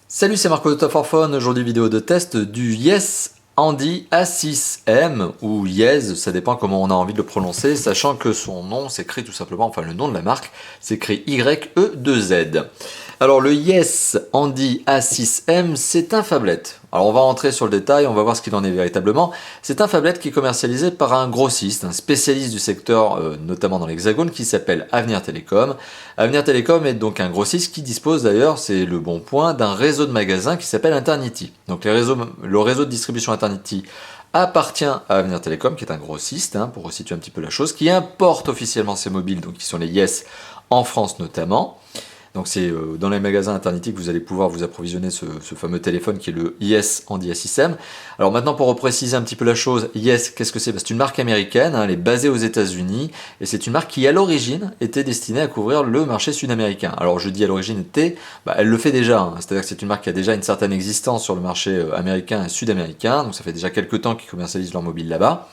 Salut, c'est Marco de Top for Phone. Aujourd'hui, vidéo de test du Yes Handy A6M ou Yes, ça dépend comment on a envie de le prononcer, sachant que son nom s'écrit tout simplement, enfin le nom de la marque s'écrit YE2Z. Alors le Yes Handy A6M, c'est un phablet. Alors on va rentrer sur le détail, on va voir ce qu'il en est véritablement. C'est un phablet qui est commercialisé par un grossiste, un spécialiste du secteur, notamment dans l'Hexagone, qui s'appelle Avenir Télécom. Avenir Télécom est donc un grossiste qui dispose d'ailleurs, c'est le bon point, d'un réseau de magasins qui s'appelle Internity. Donc le réseau de distribution Internity appartient à Avenir Télécom, qui est un grossiste, pour resituer un petit peu la chose, qui importe officiellement ses mobiles, donc qui sont les Yes en France notamment. Donc c'est dans les magasins Internity que vous allez pouvoir vous approvisionner ce fameux téléphone qui est le Yes Handy A6M. Alors maintenant, pour repréciser un petit peu la chose, Yes, qu'est-ce que c'est? C'est une marque américaine, elle est basée aux États-Unis et c'est une marque qui à l'origine était destinée à couvrir le marché sud-américain. Alors je dis à l'origine était, elle le fait déjà, c'est-à-dire que c'est une marque qui a déjà une certaine existence sur le marché américain et sud-américain, donc ça fait déjà quelques temps qu'ils commercialisent leur mobile là-bas.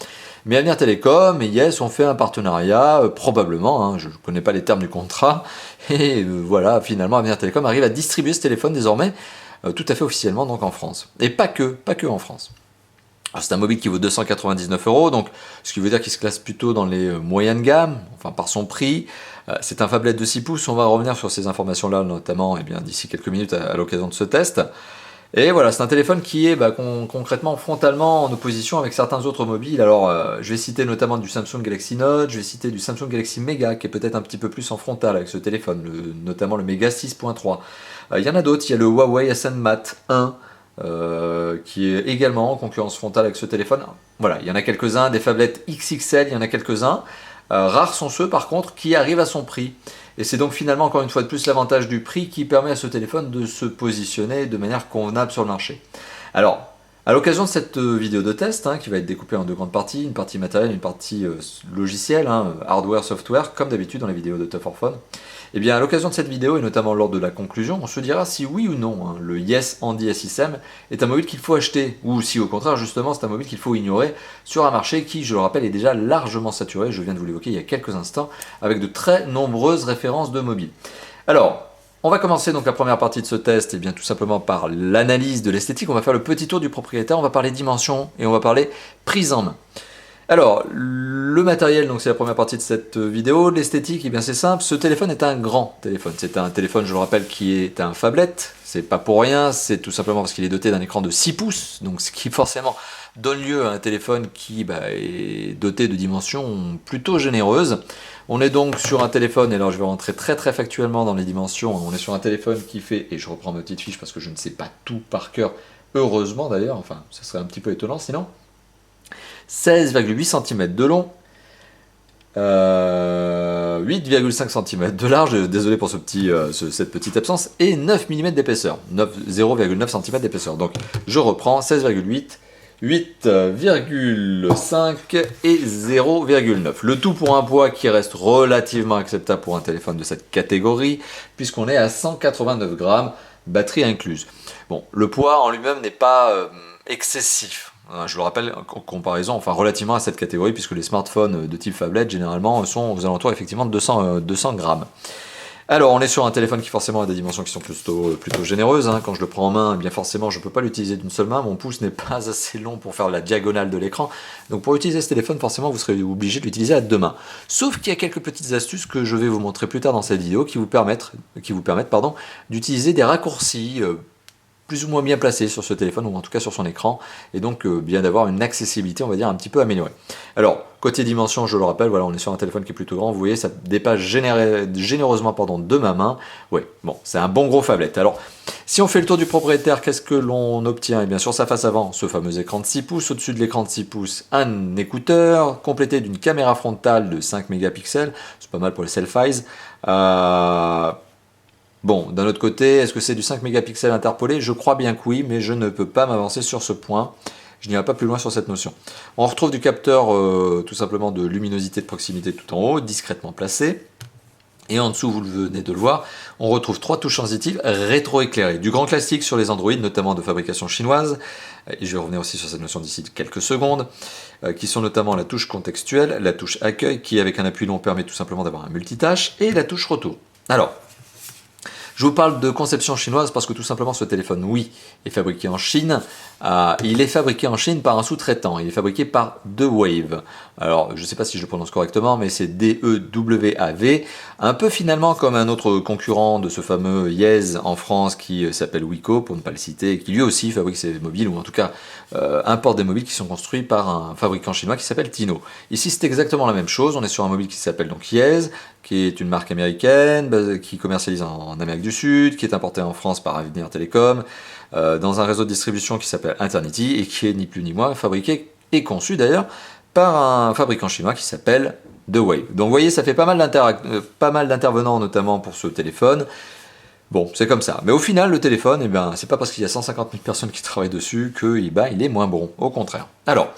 Mais Avenir Télécom et Yes ont fait un partenariat, probablement, je ne connais pas les termes du contrat, et voilà, finalement Avenir Télécom arrive à distribuer ce téléphone désormais tout à fait officiellement donc en France. Et pas que en France. C'est un mobile qui vaut 299 €, donc ce qui veut dire qu'il se classe plutôt dans les moyennes de gamme, enfin par son prix. C'est un phablet de 6 pouces, on va revenir sur ces informations-là, notamment d'ici quelques minutes à l'occasion de ce test. Et voilà, c'est un téléphone qui est concrètement, frontalement en opposition avec certains autres mobiles. Alors, je vais citer notamment du Samsung Galaxy Note, je vais citer du Samsung Galaxy Mega, qui est peut-être un petit peu plus en frontal avec ce téléphone, notamment le Mega 6.3. Il y en a d'autres, il y a le Huawei Ascend Mate 1, qui est également en concurrence frontale avec ce téléphone. Voilà, il y en a quelques-uns, des phablettes XXL, il y en a quelques-uns. Rares sont ceux, par contre, qui arrivent à son prix. Et c'est donc finalement, encore une fois de plus, l'avantage du prix qui permet à ce téléphone de se positionner de manière convenable sur le marché. Alors, à l'occasion de cette vidéo de test, qui va être découpée en deux grandes parties, une partie matérielle, une partie logicielle, hardware, software, comme d'habitude dans les vidéos de Top for Phone, et bien à l'occasion de cette vidéo, et notamment lors de la conclusion, on se dira si oui ou non le Yes Handy A6M est un mobile qu'il faut acheter, ou si au contraire justement c'est un mobile qu'il faut ignorer sur un marché qui, je le rappelle, est déjà largement saturé, je viens de vous l'évoquer il y a quelques instants, avec de très nombreuses références de mobiles. Alors, on va commencer donc la première partie de ce test, et bien tout simplement par l'analyse de l'esthétique. On va faire le petit tour du propriétaire, on va parler dimension et on va parler prise en main. Alors, le matériel, donc c'est la première partie de cette vidéo. L'esthétique, c'est simple, ce téléphone est un grand téléphone. C'est un téléphone, je le rappelle, qui est un phablet. C'est pas pour rien, c'est tout simplement parce qu'il est doté d'un écran de 6 pouces, donc ce qui forcément donne lieu à un téléphone qui est doté de dimensions plutôt généreuses. On est donc sur un téléphone, et alors je vais rentrer très factuellement dans les dimensions, on est sur un téléphone qui fait, et je reprends ma petite fiche parce que je ne sais pas tout par cœur, heureusement d'ailleurs, enfin ça serait un petit peu étonnant sinon, 16,8 cm de long, 8,5 cm de large, désolé pour cette petite absence, et 9 mm d'épaisseur, 0,9 cm d'épaisseur. Donc je reprends 16,8, 8,5 et 0,9. Le tout pour un poids qui reste relativement acceptable pour un téléphone de cette catégorie, puisqu'on est à 189 grammes, batterie incluse. Bon, le poids en lui-même n'est pas excessif. Je le rappelle, en comparaison, enfin relativement à cette catégorie, puisque les smartphones de type phablet, généralement, sont aux alentours effectivement de 200 grammes. Alors, on est sur un téléphone qui forcément a des dimensions qui sont plutôt généreuses. Quand je le prends en main, bien forcément, je ne peux pas l'utiliser d'une seule main. Mon pouce n'est pas assez long pour faire la diagonale de l'écran. Donc, pour utiliser ce téléphone, forcément, vous serez obligé de l'utiliser à deux mains. Sauf qu'il y a quelques petites astuces que je vais vous montrer plus tard dans cette vidéo qui vous permettent d'utiliser des raccourcis plus ou moins bien placé sur ce téléphone, ou en tout cas sur son écran, et donc bien d'avoir une accessibilité, on va dire, un petit peu améliorée. Alors, côté dimension, je le rappelle, voilà, on est sur un téléphone qui est plutôt grand, vous voyez, ça dépasse généreusement de ma main. Oui, bon, c'est un bon gros phablet. Alors, si on fait le tour du propriétaire, qu'est-ce que l'on obtient? Eh bien, sur sa face avant, ce fameux écran de 6 pouces, au-dessus de l'écran de 6 pouces, un écouteur, complété d'une caméra frontale de 5 mégapixels, c'est pas mal pour les selfies. Bon, d'un autre côté, est-ce que c'est du 5 mégapixels interpolé? Je crois bien que oui, mais je ne peux pas m'avancer sur ce point. Je n'irai pas plus loin sur cette notion. On retrouve du capteur tout simplement de luminosité de proximité tout en haut, discrètement placé. Et en dessous, vous venez de le voir, on retrouve 3 touches sensitives rétro-éclairées. Du grand classique sur les Android, notamment de fabrication chinoise. Et je vais revenir aussi sur cette notion d'ici quelques secondes. Qui sont notamment la touche contextuelle, la touche accueil, qui avec un appui long permet tout simplement d'avoir un multitâche, et la touche retour. Alors, Je vous parle de conception chinoise parce que tout simplement ce téléphone, oui, est fabriqué en Chine. Il est fabriqué en Chine par un sous-traitant. Il est fabriqué par Dewave. Alors, je ne sais pas si je le prononce correctement, mais c'est D-E-W-A-V. Un peu finalement comme un autre concurrent de ce fameux Yes en France qui s'appelle Wiko, pour ne pas le citer, et qui lui aussi fabrique ses mobiles, ou en tout cas importe des mobiles qui sont construits par un fabricant chinois qui s'appelle Tino. Ici, c'est exactement la même chose. On est sur un mobile qui s'appelle donc Yes, qui est une marque américaine, qui commercialise en Amérique du Sud, qui est importé en France par Avenir Télécom, dans un réseau de distribution qui s'appelle Eternity, et qui est ni plus ni moins fabriqué et conçu d'ailleurs par un fabricant chinois qui s'appelle Dewave. Donc vous voyez, ça fait pas mal d'intervenants notamment pour ce téléphone. Bon, c'est comme ça. Mais au final, le téléphone, eh ben, c'est pas parce qu'il y a 150 000 personnes qui travaillent dessus que il est moins bon. Au contraire. Alors,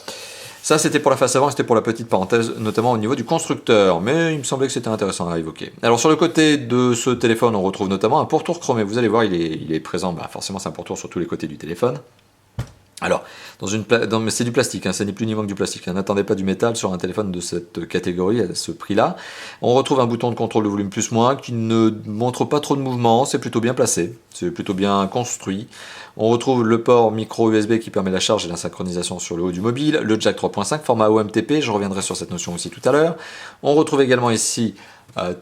ça c'était pour la face avant, c'était pour la petite parenthèse, notamment au niveau du constructeur. Mais il me semblait que c'était intéressant à évoquer. Alors sur le côté de ce téléphone, on retrouve notamment un pourtour chromé. Vous allez voir, il est présent, forcément c'est un pourtour sur tous les côtés du téléphone. Alors, c'est du plastique, c'est ni plus ni moins que du plastique. N'attendez pas du métal sur un téléphone de cette catégorie, à ce prix-là. On retrouve un bouton de contrôle de volume plus-moins qui ne montre pas trop de mouvement, c'est plutôt bien placé, c'est plutôt bien construit. On retrouve le port micro USB qui permet la charge et la synchronisation sur le haut du mobile, le jack 3.5, format OMTP, je reviendrai sur cette notion aussi tout à l'heure. On retrouve également ici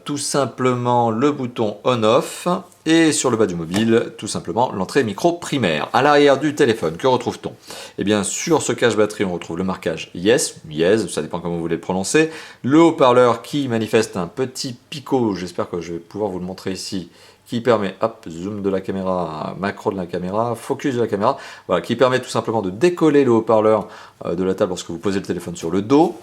tout simplement le bouton on-off, et sur le bas du mobile, tout simplement l'entrée micro primaire. À l'arrière du téléphone, que retrouve-t-on? Eh bien, sur ce cache batterie, on retrouve le marquage Yes, ça dépend comment vous voulez le prononcer, le haut-parleur qui manifeste un petit picot, j'espère que je vais pouvoir vous le montrer ici, qui permet, hop, zoom de la caméra, macro de la caméra, focus de la caméra, voilà, qui permet tout simplement de décoller le haut-parleur de la table lorsque vous posez le téléphone sur le dos.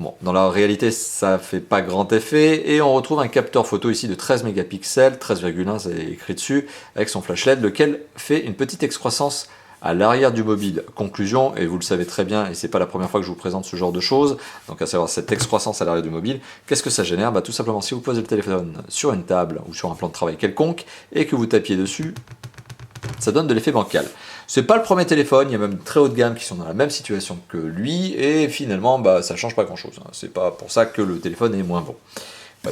Bon, dans la réalité, ça fait pas grand effet, et on retrouve un capteur photo ici de 13 mégapixels, 13,1 c'est écrit dessus, avec son flash LED, lequel fait une petite excroissance à l'arrière du mobile. Conclusion, et vous le savez très bien, et c'est pas la première fois que je vous présente ce genre de choses, donc à savoir cette excroissance à l'arrière du mobile, qu'est-ce que ça génère? Tout simplement, si vous posez le téléphone sur une table ou sur un plan de travail quelconque, et que vous tapiez dessus, ça donne de l'effet bancal. C'est pas le premier téléphone, il y a même très haut de gamme qui sont dans la même situation que lui, et finalement, ça change pas grand chose. C'est pas pour ça que le téléphone est moins bon.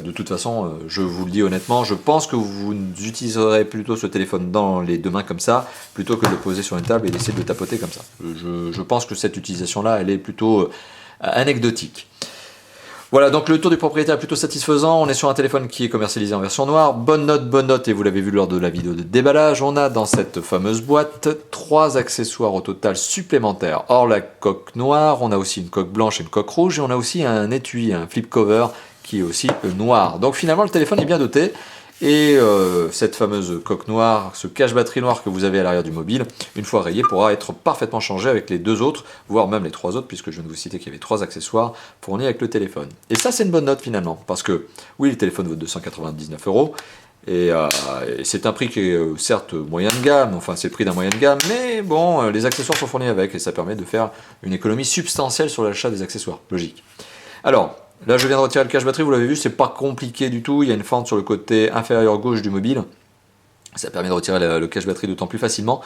De toute façon, je vous le dis honnêtement, je pense que vous utiliserez plutôt ce téléphone dans les deux mains comme ça, plutôt que de le poser sur une table et d'essayer de le tapoter comme ça. Je pense que cette utilisation-là, elle est plutôt anecdotique. Voilà, donc le tour du propriétaire est plutôt satisfaisant. On est sur un téléphone qui est commercialisé en version noire. Bonne note, et vous l'avez vu lors de la vidéo de déballage. On a dans cette fameuse boîte 3 accessoires au total supplémentaires. Hors la coque noire, on a aussi une coque blanche et une coque rouge. Et on a aussi un étui, un flip cover qui est aussi noir. Donc finalement, le téléphone est bien doté. Et cette fameuse coque noire, ce cache-batterie noir que vous avez à l'arrière du mobile, une fois rayé, pourra être parfaitement changé avec les deux autres, voire même les trois autres, puisque je viens de vous citer qu'il y avait 3 accessoires fournis avec le téléphone. Et ça, c'est une bonne note finalement, parce que oui, le téléphone vaut 299 €, et c'est un prix qui est certes moyen de gamme, enfin c'est le prix d'un moyen de gamme, mais bon, les accessoires sont fournis avec, et ça permet de faire une économie substantielle sur l'achat des accessoires, logique. Alors, là, je viens de retirer le cache-batterie, vous l'avez vu, c'est pas compliqué du tout. Il y a une fente sur le côté inférieur gauche du mobile. Ça permet de retirer le cache-batterie d'autant plus facilement.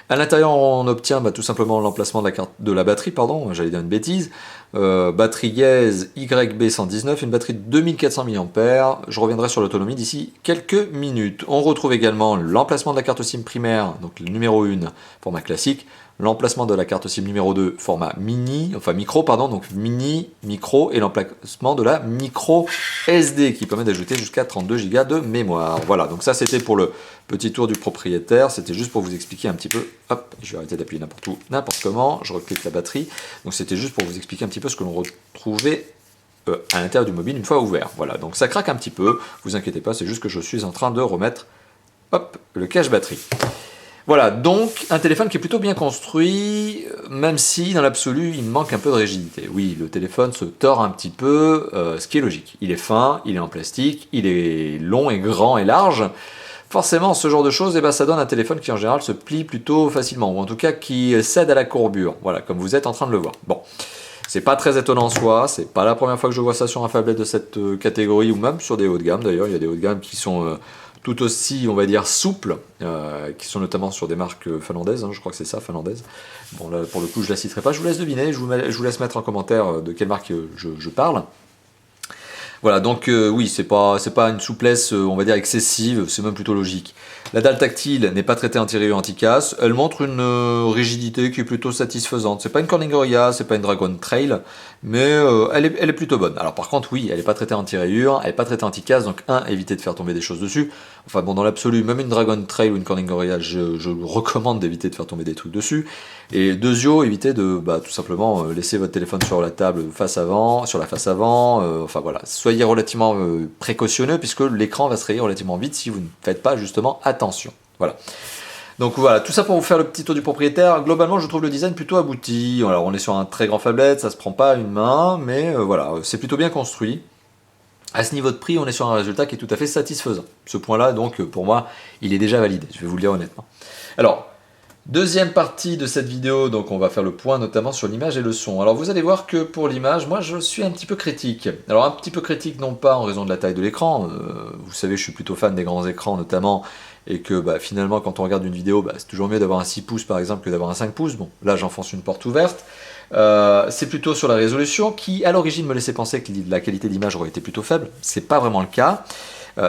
À l'intérieur, on obtient tout simplement l'emplacement de la batterie, j'allais dire une bêtise. Batterie Yes YB119, une batterie de 2400 mAh. Je reviendrai sur l'autonomie d'ici quelques minutes. On retrouve également l'emplacement de la carte SIM primaire, donc le numéro 1, format classique. L'emplacement de la carte SIM numéro 2, format micro, donc mini, micro, et l'emplacement de la micro SD qui permet d'ajouter jusqu'à 32 Go de mémoire. Voilà, donc ça c'était pour le petit tour du propriétaire, c'était juste pour vous expliquer un petit peu, hop, je vais arrêter d'appuyer n'importe où, n'importe comment, je reclique la batterie, donc c'était juste pour vous expliquer un petit peu ce que l'on retrouvait à l'intérieur du mobile une fois ouvert. Voilà, donc ça craque un petit peu, vous inquiétez pas, c'est juste que je suis en train de remettre, hop, le cache-batterie. Voilà, donc un téléphone qui est plutôt bien construit, même si dans l'absolu il manque un peu de rigidité. Oui, le téléphone se tord un petit peu, ce qui est logique. Il est fin, il est en plastique, il est long et grand et large. Forcément, ce genre de choses, ça donne un téléphone qui en général se plie plutôt facilement, ou en tout cas qui cède à la courbure. Voilà, comme vous êtes en train de le voir. Bon, c'est pas très étonnant en soi, c'est pas la première fois que je vois ça sur un phablette de cette catégorie, ou même sur des hauts de gamme d'ailleurs. Il y a des hauts de gamme qui sont tout aussi, on va dire, souples, qui sont notamment sur des marques finlandaises, je crois que c'est ça, finlandaise. Bon, là, pour le coup, je la citerai pas, je vous laisse deviner, je vous laisse mettre en commentaire de quelle marque je parle. Voilà, donc oui, c'est pas une souplesse, on va dire, excessive, c'est même plutôt logique. La dalle tactile n'est pas traitée anti-rayures, anti-casse, elle montre une rigidité qui est plutôt satisfaisante. C'est pas une Corning Gorilla, c'est pas une Dragon Trail, mais elle est plutôt bonne. Alors par contre, oui, elle n'est pas traitée anti-rayures, elle n'est pas traitée anti-casse, donc évitez de faire tomber des choses dessus. Enfin bon, dans l'absolu, même une Dragon Trail ou une Corning Gorilla, je recommande d'éviter de faire tomber des trucs dessus. Et deuxio, évitez de tout simplement laisser votre téléphone sur la table sur la face avant, enfin voilà, soyez relativement précautionneux puisque l'écran va se rayer relativement vite si vous ne faites pas justement attention. Voilà. Donc voilà, tout ça pour vous faire le petit tour du propriétaire. Globalement, je trouve le design plutôt abouti. Alors on est sur un très grand phablet, ça se prend pas à une main, mais voilà, c'est plutôt bien construit. À ce niveau de prix, on est sur un résultat qui est tout à fait satisfaisant. Ce point-là, donc, pour moi, il est déjà validé, je vais vous le dire honnêtement. Alors, deuxième partie de cette vidéo, donc on va faire le point notamment sur l'image et le son. Alors vous allez voir que pour l'image, moi je suis un petit peu critique. Alors un petit peu critique non pas en raison de la taille de l'écran, vous savez je suis plutôt fan des grands écrans notamment, et que finalement quand on regarde une vidéo, c'est toujours mieux d'avoir un 6 pouces par exemple que d'avoir un 5 pouces. Bon, là j'enfonce une porte ouverte. C'est plutôt sur la résolution qui à l'origine me laissait penser que la qualité d'image aurait été plutôt faible. C'est pas vraiment le cas.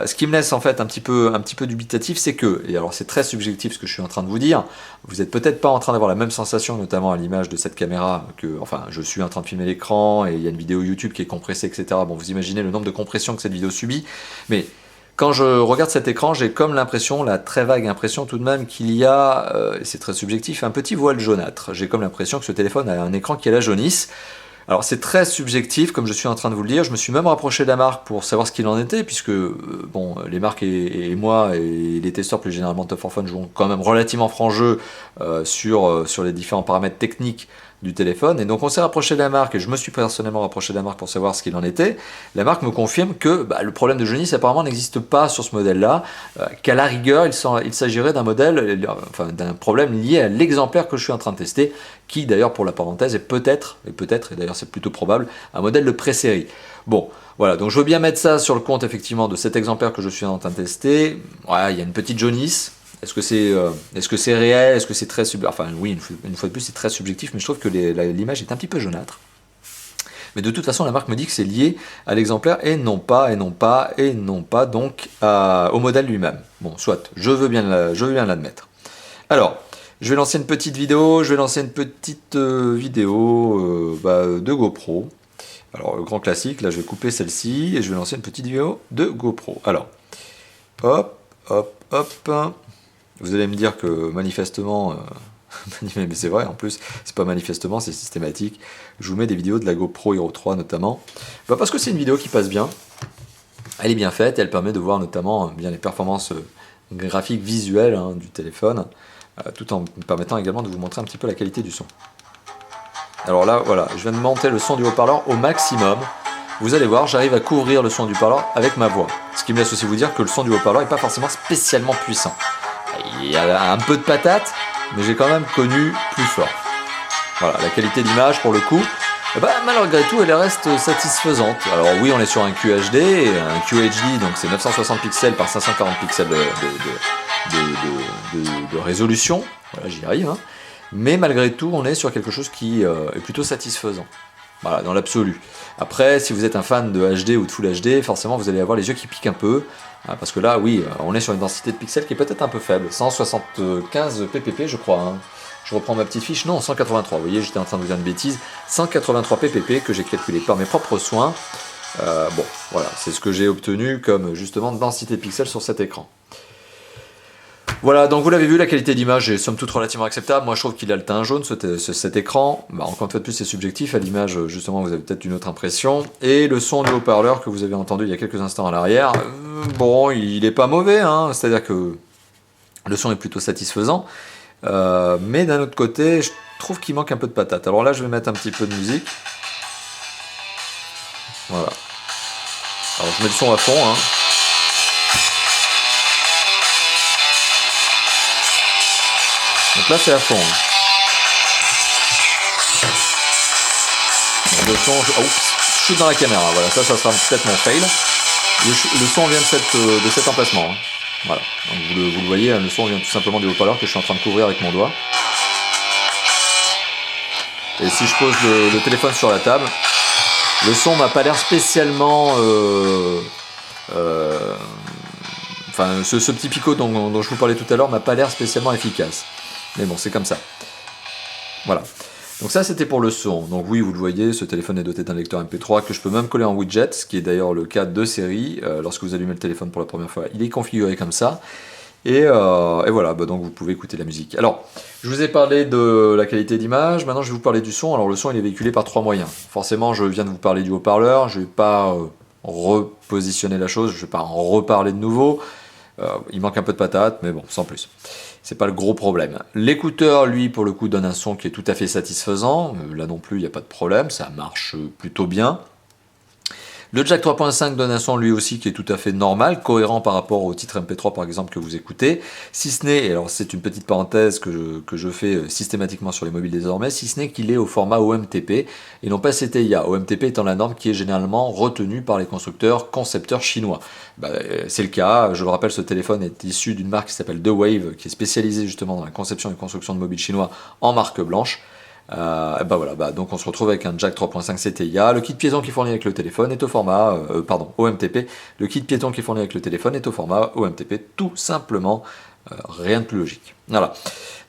Ce qui me laisse en fait un petit peu dubitatif, c'est que, et alors c'est très subjectif ce que je suis en train de vous dire, vous n'êtes peut-être pas en train d'avoir la même sensation, notamment à l'image de cette caméra, que, enfin je suis en train de filmer l'écran, et il y a une vidéo YouTube qui est compressée, etc. Bon, vous imaginez le nombre de compressions que cette vidéo subit, mais quand je regarde cet écran, j'ai comme l'impression, la très vague impression tout de même qu'il y a, et c'est très subjectif, un petit voile jaunâtre. J'ai comme l'impression que ce téléphone a un écran qui est la jaunisse. Alors c'est très subjectif, comme je suis en train de vous le dire, je me suis même rapproché de la marque pour savoir ce qu'il en était, puisque bon, les marques et moi, et les testeurs plus généralement de Top 4 Fun jouent quand même relativement franc jeu sur les différents paramètres techniques du téléphone, et donc on s'est rapproché de la marque, et je me suis personnellement rapproché de la marque pour savoir ce qu'il en était. La marque me confirme que le problème de jaunisse apparemment n'existe pas sur ce modèle-là, qu'à la rigueur il s'agirait d'un modèle, enfin d'un problème lié à l'exemplaire que je suis en train de tester, qui d'ailleurs pour la parenthèse est peut-être, et d'ailleurs c'est plutôt probable, un modèle de pré-série. Bon, voilà, donc je veux bien mettre ça sur le compte effectivement de cet exemplaire que je suis en train de tester. Ouais, il y a une petite jaunisse. Est-ce que c'est réel? Est-ce que c'est très subjectif? Enfin oui, une fois de plus c'est très subjectif, mais je trouve que l'image est un petit peu jaunâtre. Mais de toute façon la marque me dit que c'est lié à l'exemplaire et non pas donc au modèle lui-même. Bon, soit, je veux bien l'admettre. Alors, je vais lancer une petite vidéo, de GoPro. Alors, le grand classique, là je vais couper celle-ci et je vais lancer une petite vidéo de GoPro. Alors, hop. Vous allez me dire que manifestement, mais c'est vrai en plus, c'est pas manifestement, c'est systématique. Je vous mets des vidéos de la GoPro Hero 3 notamment. Parce que c'est une vidéo qui passe bien, elle est bien faite, et elle permet de voir notamment bien les performances graphiques visuelles du téléphone, tout en me permettant également de vous montrer un petit peu la qualité du son. Alors là, voilà, je viens de monter le son du haut-parleur au maximum. Vous allez voir, j'arrive à couvrir le son du haut-parleur avec ma voix. Ce qui me laisse aussi vous dire que le son du haut-parleur n'est pas forcément spécialement puissant. Il y a un peu de patate, mais j'ai quand même connu plus fort. Voilà, la qualité d'image pour le coup, malgré tout, elle reste satisfaisante. Alors oui, on est sur un QHD, un QHD, donc c'est 960 pixels par 540 pixels de résolution. Voilà, j'y arrive. Mais malgré tout, on est sur quelque chose qui est plutôt satisfaisant. Voilà, dans l'absolu. Après, si vous êtes un fan de HD ou de Full HD, forcément vous allez avoir les yeux qui piquent un peu, parce que là, oui, on est sur une densité de pixels qui est peut-être un peu faible. 175 ppp, je crois. Je reprends ma petite fiche. Non, 183. Vous voyez, j'étais en train de vous dire une bêtise. 183 ppp que j'ai calculé par mes propres soins. Bon, voilà, c'est ce que j'ai obtenu comme justement densité de pixels sur cet écran. Voilà, donc vous l'avez vu, la qualité d'image est somme toute relativement acceptable. Moi je trouve qu'il a le teint jaune cet écran. Encore une fois de plus c'est subjectif, à l'image justement vous avez peut-être une autre impression. Et le son du haut-parleur que vous avez entendu il y a quelques instants à l'arrière, bon il est pas mauvais, c'est-à-dire que le son est plutôt satisfaisant. Mais d'un autre côté, je trouve qu'il manque un peu de patate. Alors là je vais mettre un petit peu de musique. Voilà. Alors je mets le son à fond. Donc là c'est à fond. Donc le son, je suis dans la caméra, voilà, ça sera peut-être mon fail. Le son vient de cet emplacement. Voilà, donc vous le voyez, le son vient tout simplement du haut-parleur que je suis en train de couvrir avec mon doigt. Et si je pose le téléphone sur la table, Le son m'a pas l'air spécialement... Enfin, ce petit picot dont je vous parlais tout à l'heure m'a pas l'air spécialement efficace. Mais bon, c'est comme ça. Voilà. Donc ça, c'était pour le son. Donc oui, vous le voyez, ce téléphone est doté d'un lecteur MP3 que je peux même coller en widget, ce qui est d'ailleurs le cas de série. Lorsque vous allumez le téléphone pour la première fois, il est configuré comme ça. Et voilà, donc vous pouvez écouter la musique. Alors, je vous ai parlé de la qualité d'image, maintenant je vais vous parler du son. Alors le son, il est véhiculé par 3 moyens. Forcément, je viens de vous parler du haut-parleur, je ne vais pas repositionner la chose, je ne vais pas en reparler de nouveau. Il manque un peu de patate, mais bon, sans plus. C'est pas le gros problème. L'écouteur, lui, pour le coup, donne un son qui est tout à fait satisfaisant. Là non plus, il n'y a pas de problème, ça marche plutôt bien. Le jack 3.5 donne un son lui aussi qui est tout à fait normal, cohérent par rapport au titre MP3 par exemple que vous écoutez, si ce n'est, et alors c'est une petite parenthèse que je fais systématiquement sur les mobiles désormais, si ce n'est qu'il est au format OMTP et non pas CTIA, OMTP étant la norme qui est généralement retenue par les constructeurs concepteurs chinois. C'est le cas, je le rappelle, ce téléphone est issu d'une marque qui s'appelle The Wave, qui est spécialisée justement dans la conception et construction de mobiles chinois en marque blanche. Donc on se retrouve avec un jack 3.5 CTIA. Le kit piéton qui est fourni avec le téléphone est au format OMTP. Le kit piéton qui est fourni avec le téléphone est au format OMTP, tout simplement. Rien de plus logique. Voilà.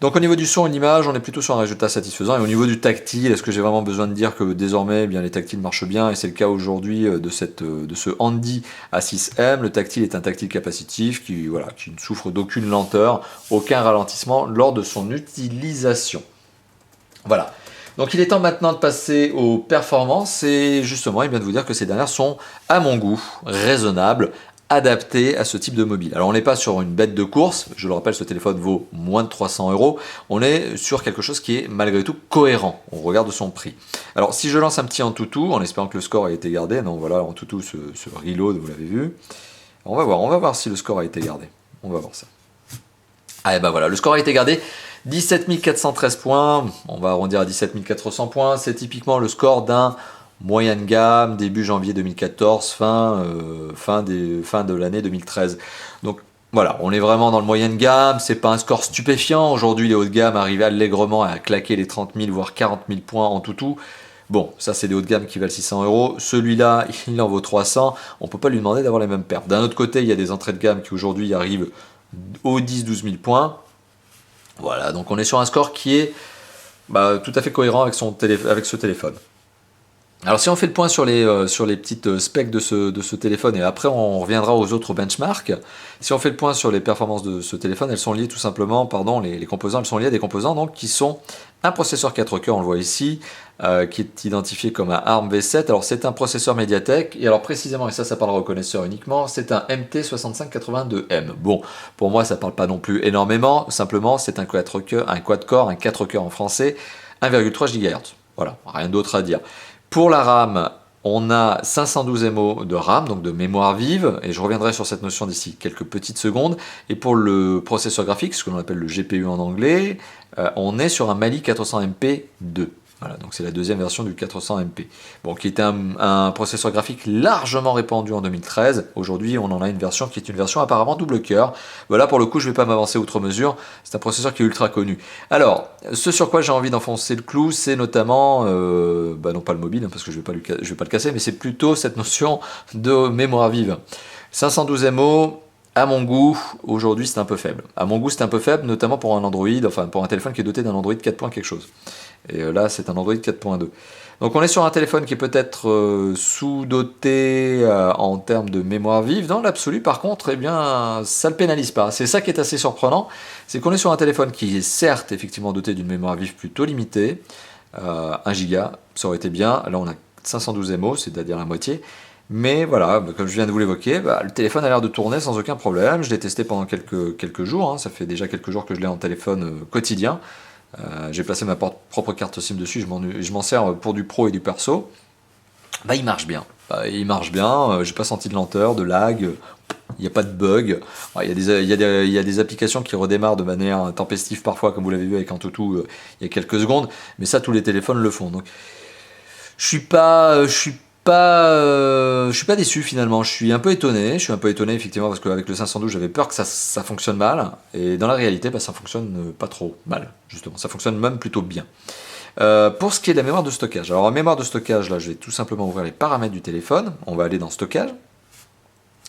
Donc au niveau du son et de l'image, on est plutôt sur un résultat satisfaisant. Et au niveau du tactile, est-ce que j'ai vraiment besoin de dire que désormais, eh bien, les tactiles marchent bien? Et c'est le cas aujourd'hui de ce Handy A6M. Le tactile est un tactile capacitif qui ne souffre d'aucune lenteur, aucun ralentissement lors de son utilisation. Voilà. Donc il est temps maintenant de passer aux performances et justement, il vient de vous dire que ces dernières sont, à mon goût, raisonnables, adaptées à ce type de mobile. Alors on n'est pas sur une bête de course, je le rappelle, ce téléphone vaut moins de 300 €, on est sur quelque chose qui est malgré tout cohérent, on regarde son prix. Alors si je lance un petit Antutu, en espérant que le score a été gardé, non voilà, Antutu ce reload, vous l'avez vu, on va voir si le score a été gardé, on va voir ça. Ah et ben voilà, le score a été gardé. 17 413 points, on va arrondir à 17 400 points, c'est typiquement le score d'un moyenne gamme, début janvier 2014, fin de l'année 2013. Donc voilà, on est vraiment dans le moyenne gamme, c'est pas un score stupéfiant, aujourd'hui les hauts de gamme arrivent allègrement à claquer les 30 000 voire 40 000 points en tout. Bon, ça c'est des hauts de gamme qui valent 600 €, celui-là il en vaut 300, on peut pas lui demander d'avoir les mêmes perfs. D'un autre côté, il y a des entrées de gamme qui aujourd'hui arrivent aux 10-12 000 points. Voilà, donc on est sur un score qui est tout à fait cohérent avec ce téléphone. Alors si on fait le point sur les petites specs de ce téléphone, et après on reviendra aux autres benchmarks, si on fait le point sur les performances de ce téléphone, elles sont liées tout simplement, les composants, elles sont liées à des composants donc, qui sont un processeur 4 cœurs, on le voit ici, qui est identifié comme un ARM V7. Alors c'est un processeur Mediatek, et alors précisément, et ça parle reconnaisseur uniquement, c'est un MT6582M. Bon, pour moi ça parle pas non plus énormément, simplement c'est un quad-core, un 4 cœurs en français, 1,3 GHz. Voilà, rien d'autre à dire. Pour la RAM, on a 512 MO de RAM, donc de mémoire vive, et je reviendrai sur cette notion d'ici quelques petites secondes. Et pour le processeur graphique, ce que l'on appelle le GPU en anglais, on est sur un Mali 400MP2. Voilà, donc c'est la deuxième version du 400MP. Bon, qui était un processeur graphique largement répandu en 2013. Aujourd'hui, on en a une version qui est une version apparemment double cœur. Voilà, pour le coup, je ne vais pas m'avancer outre mesure. C'est un processeur qui est ultra connu. Alors, ce sur quoi j'ai envie d'enfoncer le clou, c'est notamment, non pas le mobile, hein, parce que je vais pas le casser, mais c'est plutôt cette notion de mémoire vive. 512 MO. À mon goût, aujourd'hui, c'est un peu faible. À mon goût, c'est un peu faible, notamment pour un Android, enfin pour un téléphone qui est doté d'un Android 4. Quelque chose. Et là, c'est un Android 4.2. Donc on est sur un téléphone qui est peut-être sous-doté en termes de mémoire vive. Dans l'absolu, par contre, eh bien, ça ne le pénalise pas. C'est ça qui est assez surprenant, c'est qu'on est sur un téléphone qui est certes effectivement doté d'une mémoire vive plutôt limitée, 1 Go, ça aurait été bien. Là, on a 512 MO, c'est-à-dire la moitié. Mais voilà, comme je viens de vous l'évoquer, le téléphone a l'air de tourner sans aucun problème. Je l'ai testé pendant quelques jours, hein. Ça fait déjà quelques jours que je l'ai en téléphone quotidien. J'ai placé ma propre carte SIM dessus, je m'en sers pour du pro et du perso. Il marche bien. J'ai pas senti de lenteur, de lag, il n'y a pas de bug. Il y a des applications qui redémarrent de manière tempestive parfois, comme vous l'avez vu avec Antutu il y a quelques secondes, mais ça tous les téléphones le font. Donc je suis pas déçu finalement, je suis un peu étonné effectivement parce qu'avec le 512 j'avais peur que ça fonctionne mal, et dans la réalité ça fonctionne pas trop mal, justement, ça fonctionne même plutôt bien. Pour ce qui est de la mémoire de stockage, alors en mémoire de stockage, là je vais tout simplement ouvrir les paramètres du téléphone, on va aller dans stockage,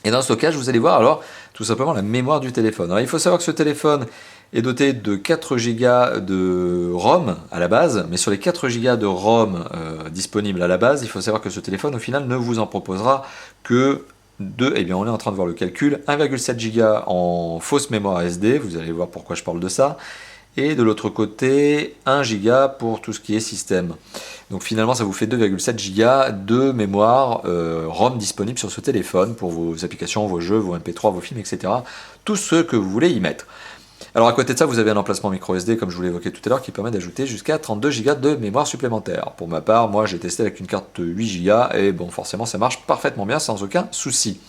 et dans le stockage vous allez voir alors tout simplement la mémoire du téléphone. Alors il faut savoir que ce téléphone est doté de 4 Go de ROM à la base, mais sur les 4 Go de ROM disponibles à la base, il faut savoir que ce téléphone au final ne vous en proposera que eh bien on est en train de voir le calcul, 1,7 Go en fausse mémoire SD, vous allez voir pourquoi je parle de ça, et de l'autre côté 1 Go pour tout ce qui est système. Donc finalement ça vous fait 2,7 Go de mémoire ROM disponible sur ce téléphone pour vos applications, vos jeux, vos MP3, vos films, etc. Tout ce que vous voulez y mettre. Alors à côté de ça, vous avez un emplacement micro SD, comme je vous l'évoquais tout à l'heure, qui permet d'ajouter jusqu'à 32 Go de mémoire supplémentaire. Pour ma part, moi j'ai testé avec une carte 8 Go, et bon forcément ça marche parfaitement bien sans aucun souci.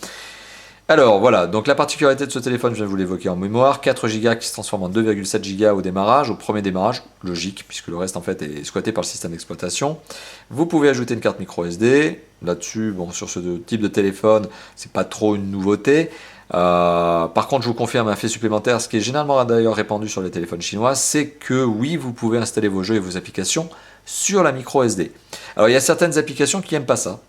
Alors voilà, donc la particularité de ce téléphone, je viens de vous l'évoquer en mémoire, 4 Go qui se transforme en 2,7 Go au démarrage, au premier démarrage, logique, puisque le reste en fait est squatté par le système d'exploitation. Vous pouvez ajouter une carte micro SD, là-dessus, bon sur ce type de téléphone, c'est pas trop une nouveauté. Par contre, je vous confirme un fait supplémentaire, ce qui est généralement d'ailleurs répandu sur les téléphones chinois, c'est que oui, vous pouvez installer vos jeux et vos applications sur la micro SD. Alors il y a certaines applications qui n'aiment pas ça.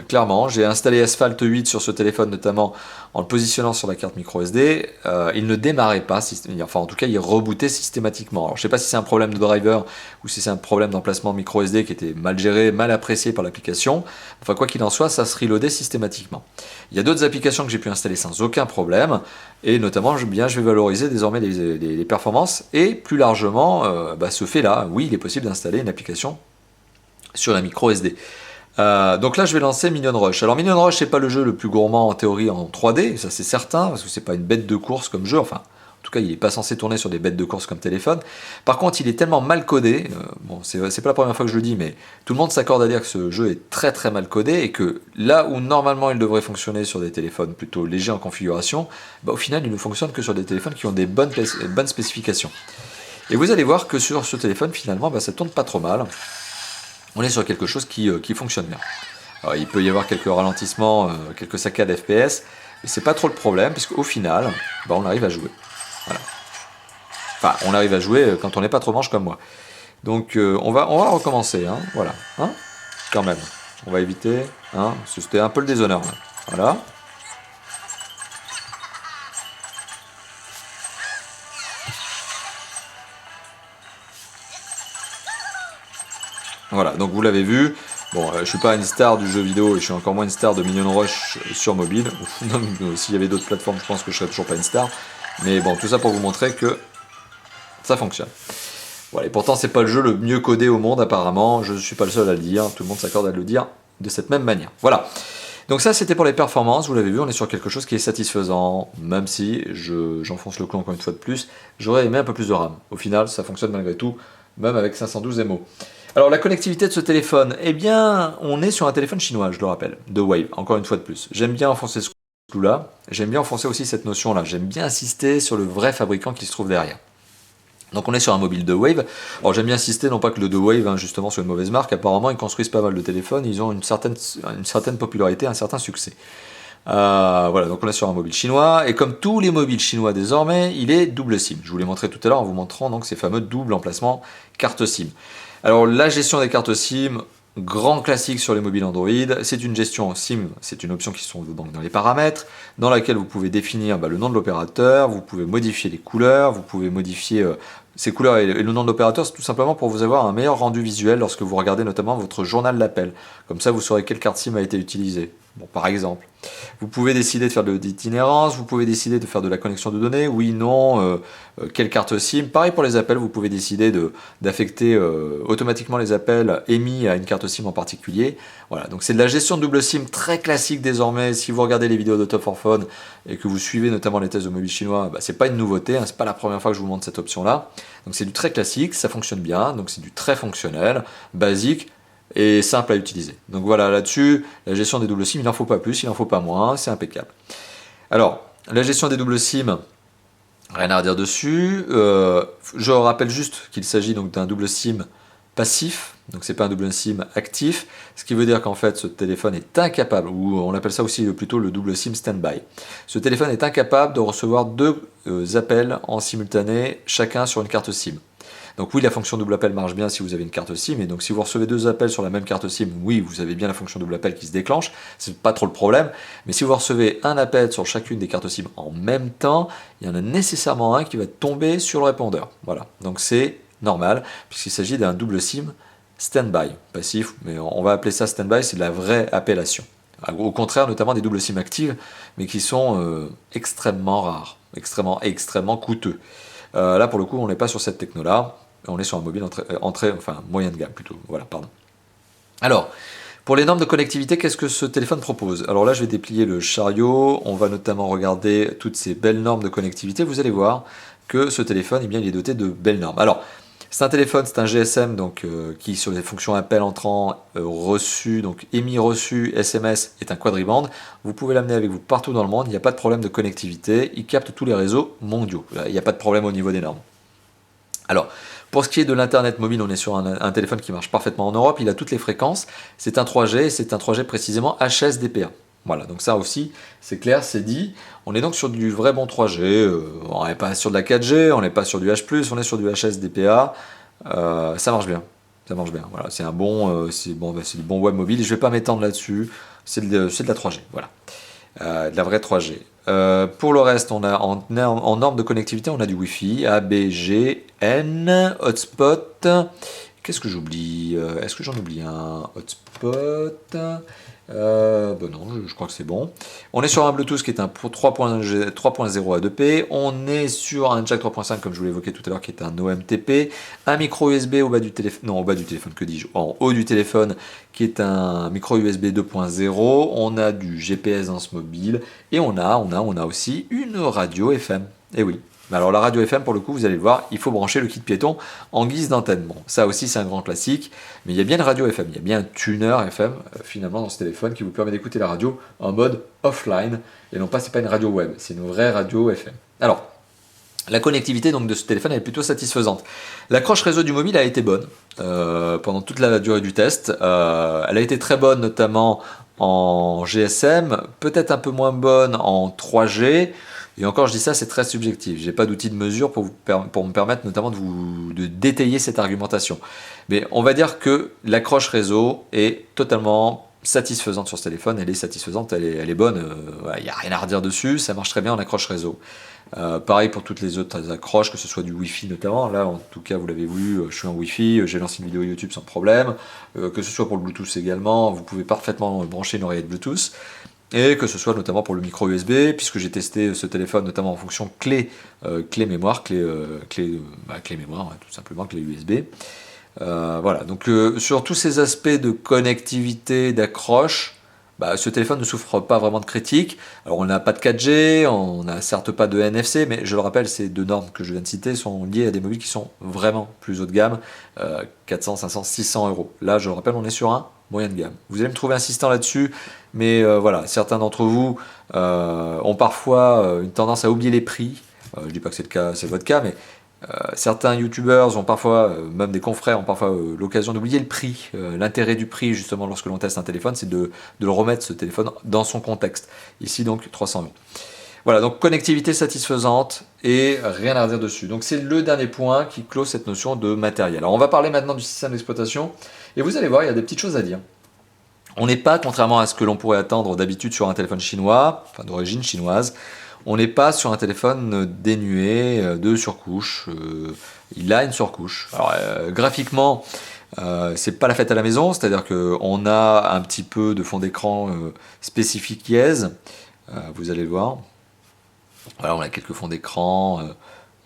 Clairement, j'ai installé Asphalt 8 sur ce téléphone notamment en le positionnant sur la carte micro SD, il ne démarrait pas, enfin en tout cas il rebootait systématiquement. Alors je ne sais pas si c'est un problème de driver ou si c'est un problème d'emplacement de micro SD qui était mal géré, mal apprécié par l'application. Enfin quoi qu'il en soit, ça se reloadait systématiquement. Il y a d'autres applications que j'ai pu installer sans aucun problème, et notamment je vais valoriser désormais les performances, et plus largement ce fait là, oui il est possible d'installer une application sur la micro SD. Donc là je vais lancer Minion Rush. Alors Minion Rush c'est pas le jeu le plus gourmand en théorie en 3D, ça c'est certain, parce que c'est pas une bête de course comme jeu, enfin en tout cas il est pas censé tourner sur des bêtes de course comme téléphone. Par contre il est tellement mal codé, bon c'est pas la première fois que je le dis, mais tout le monde s'accorde à dire que ce jeu est très très mal codé, et que là où normalement il devrait fonctionner sur des téléphones plutôt légers en configuration, au final il ne fonctionne que sur des téléphones qui ont des bonnes spécifications. Et vous allez voir que sur ce téléphone finalement ça tourne pas trop mal. On est sur quelque chose qui fonctionne bien. Alors, il peut y avoir quelques ralentissements, quelques saccades FPS, mais c'est pas trop le problème, puisqu'au final, on arrive à jouer. Voilà. Enfin, on arrive à jouer quand on n'est pas trop manche comme moi. Donc on va recommencer, hein, voilà. Hein, quand même. On va éviter, hein, c'était un peu le déshonneur. Là. Voilà. Voilà, donc vous l'avez vu, bon, je suis pas une star du jeu vidéo et je suis encore moins une star de Minion Rush sur mobile. S'il y avait d'autres plateformes, je pense que je serais toujours pas une star. Mais bon, tout ça pour vous montrer que ça fonctionne. Voilà, et pourtant c'est pas le jeu le mieux codé au monde apparemment, je suis pas le seul à le dire, tout le monde s'accorde à le dire de cette même manière. Voilà. Donc ça c'était pour les performances, vous l'avez vu, on est sur quelque chose qui est satisfaisant, même si, j'enfonce le clou encore une fois de plus, j'aurais aimé un peu plus de RAM. Au final, ça fonctionne malgré tout, même avec 512 MO. Alors la connectivité de ce téléphone, eh bien, on est sur un téléphone chinois, je le rappelle, de Wave, encore une fois de plus. J'aime bien enfoncer ce clou-là, j'aime bien enfoncer aussi cette notion-là, j'aime bien insister sur le vrai fabricant qui se trouve derrière. Donc on est sur un mobile de Wave. Alors j'aime bien insister, non pas que le de Wave, hein, justement, soit une mauvaise marque, apparemment ils construisent pas mal de téléphones, ils ont une certaine popularité, un certain succès. Voilà, donc on est sur un mobile chinois, et comme tous les mobiles chinois désormais, il est double SIM. Je vous l'ai montré tout à l'heure en vous montrant donc ces fameux doubles emplacements carte SIM. Alors la gestion des cartes SIM, grand classique sur les mobiles Android, c'est une gestion SIM, c'est une option qui sont donc dans les paramètres, dans laquelle vous pouvez définir le nom de l'opérateur, vous pouvez modifier les couleurs, vous pouvez modifier ces couleurs et le nom de l'opérateur, c'est tout simplement pour vous avoir un meilleur rendu visuel lorsque vous regardez notamment votre journal d'appel. Comme ça, vous saurez quelle carte SIM a été utilisée. Bon, par exemple. Vous pouvez décider de faire de l'itinérance, vous pouvez décider de faire de la connexion de données, oui, non, quelle carte SIM. Pareil pour les appels, vous pouvez décider d'affecter automatiquement les appels émis à une carte SIM en particulier. Voilà, donc c'est de la gestion de double SIM très classique désormais. Si vous regardez les vidéos de Top 4 Phone et que vous suivez notamment les tests de mobiles chinois, c'est pas une nouveauté, hein, c'est pas la première fois que je vous montre cette option-là. Donc c'est du très classique, ça fonctionne bien, donc c'est du très fonctionnel, basique, et simple à utiliser. Donc voilà, là-dessus, la gestion des doubles SIM, il n'en faut pas plus, il n'en faut pas moins, c'est impeccable. Alors, la gestion des doubles SIM, rien à redire dessus. Je rappelle juste qu'il s'agit donc d'un double SIM passif, donc c'est pas un double SIM actif, ce qui veut dire qu'en fait ce téléphone est incapable, ou on appelle ça aussi plutôt le double SIM standby. Ce téléphone est incapable de recevoir deux appels en simultané, chacun sur une carte SIM. Donc oui, la fonction double appel marche bien si vous avez une carte SIM, et donc si vous recevez 2 appels sur la même carte SIM, oui, vous avez bien la fonction double appel qui se déclenche, c'est pas trop le problème, mais si vous recevez un appel sur chacune des cartes SIM en même temps, il y en a nécessairement un qui va tomber sur le répondeur. Voilà, donc c'est normal, puisqu'il s'agit d'un double SIM stand-by, passif, mais on va appeler ça stand-by, c'est de la vraie appellation. Au contraire, notamment des doubles SIM actives, mais qui sont extrêmement rares, extrêmement coûteux. Là, pour le coup, on n'est pas sur cette techno-là, on est sur un mobile moyen de gamme plutôt. Voilà, pardon. Alors, pour les normes de connectivité, qu'est-ce que ce téléphone propose? Alors là, je vais déplier le chariot, on va notamment regarder toutes ces belles normes de connectivité. Vous allez voir que ce téléphone, eh bien, il est doté de belles normes. Alors, c'est un téléphone, c'est un GSM donc, qui, sur les fonctions appel entrant, reçu, donc émis reçu, SMS, est un quadribande. Vous pouvez l'amener avec vous partout dans le monde, il n'y a pas de problème de connectivité, il capte tous les réseaux mondiaux. Là, il n'y a pas de problème au niveau des normes. Alors, pour ce qui est de l'internet mobile, on est sur un téléphone qui marche parfaitement en Europe, il a toutes les fréquences, c'est un 3G, c'est un 3G précisément HSDPA. Voilà, donc ça aussi, c'est clair, c'est dit. On est donc sur du vrai bon 3G, on n'est pas sur de la 4G, on n'est pas sur du H+, on est sur du HSDPA, ça marche bien. Ça marche bien, voilà, c'est du bon web mobile, et je ne vais pas m'étendre là-dessus, c'est de la 3G, voilà, de la vraie 3G. Pour le reste, on a en norme de connectivité, on a du Wi-Fi, A, B, G, N, hotspot. Qu'est-ce que j'oublie? Est-ce que j'en oublie un? Hotspot. Non, je crois que c'est bon. On est sur un Bluetooth qui est un 3.0 A2P. On est sur un jack 3.5 comme je vous l'évoquais tout à l'heure qui est un OMTP. Un micro USB au bas du téléphone, non au bas du téléphone, que dis-je, en haut du téléphone qui est un micro USB 2.0. On a du GPS dans ce mobile et on a aussi une radio FM. Et oui. Alors la radio FM, pour le coup, vous allez le voir, il faut brancher le kit piéton en guise d'antenne. Bon, ça aussi c'est un grand classique, mais il y a bien une radio FM, il y a bien un tuner FM finalement dans ce téléphone qui vous permet d'écouter la radio en mode offline, et non pas, c'est pas une radio web, c'est une vraie radio FM. Alors, la connectivité donc de ce téléphone elle est plutôt satisfaisante. L'accroche réseau du mobile a été bonne pendant toute la durée du test. Elle a été très bonne notamment en GSM, peut-être un peu moins bonne en 3G. Et encore, je dis ça, c'est très subjectif. Je n'ai pas d'outil de mesure pour me permettre notamment de détailler cette argumentation. Mais on va dire que l'accroche réseau est totalement satisfaisante sur ce téléphone. Elle est satisfaisante, elle est bonne. Il n'y a rien à redire dessus. Ça marche très bien en accroche réseau. Pareil pour toutes les autres accroches, que ce soit du Wi-Fi notamment. Là, en tout cas, vous l'avez vu, je suis en Wi-Fi. J'ai lancé une vidéo YouTube sans problème. Que ce soit pour le Bluetooth également, vous pouvez parfaitement brancher une oreillette Bluetooth. Et que ce soit notamment pour le micro USB, puisque j'ai testé ce téléphone notamment en fonction clé mémoire, clé mémoire, tout simplement, clé USB. Voilà, donc sur tous ces aspects de connectivité, d'accroche, ce téléphone ne souffre pas vraiment de critiques. Alors on n'a pas de 4G, on n'a certes pas de NFC, mais je le rappelle, ces deux normes que je viens de citer sont liées à des mobiles qui sont vraiment plus haut de gamme, 400, 500, 600 euros. Là, je le rappelle, on est sur un moyen de gamme. Vous allez me trouver insistant là-dessus, mais voilà, certains d'entre vous ont parfois une tendance à oublier les prix. Je ne dis pas que c'est votre cas, mais certains youtubeurs ont parfois, même des confrères ont parfois l'occasion d'oublier le prix. L'intérêt du prix, justement, lorsque l'on teste un téléphone, c'est de le remettre, ce téléphone, dans son contexte. Ici, donc, 300 euros. Voilà, donc connectivité satisfaisante et rien à redire dessus. Donc c'est le dernier point qui clôt cette notion de matériel. Alors on va parler maintenant du système d'exploitation, et vous allez voir, il y a des petites choses à dire. On n'est pas, contrairement à ce que l'on pourrait attendre d'habitude sur un téléphone chinois, enfin d'origine chinoise, on n'est pas sur un téléphone dénué de surcouche. Il a une surcouche. Alors graphiquement, c'est pas la fête à la maison, c'est-à-dire qu'on a un petit peu de fond d'écran spécifique Yes. Vous allez le voir. Voilà, on a quelques fonds d'écran.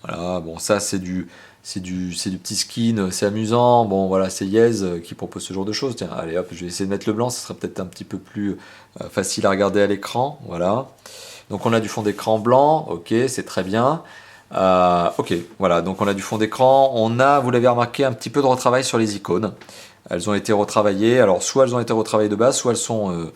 Voilà, bon, ça c'est du petit skin, c'est amusant. Bon, voilà, c'est Yes qui propose ce genre de choses. Tiens, allez hop, je vais essayer de mettre le blanc, ce sera peut-être un petit peu plus facile à regarder à l'écran. Voilà. Donc on a du fond d'écran blanc, ok, c'est très bien. Ok, voilà, donc on a du fond d'écran. On a, vous l'avez remarqué, un petit peu de retravail sur les icônes. Elles ont été retravaillées. Alors, soit elles ont été retravaillées de base, soit elles sont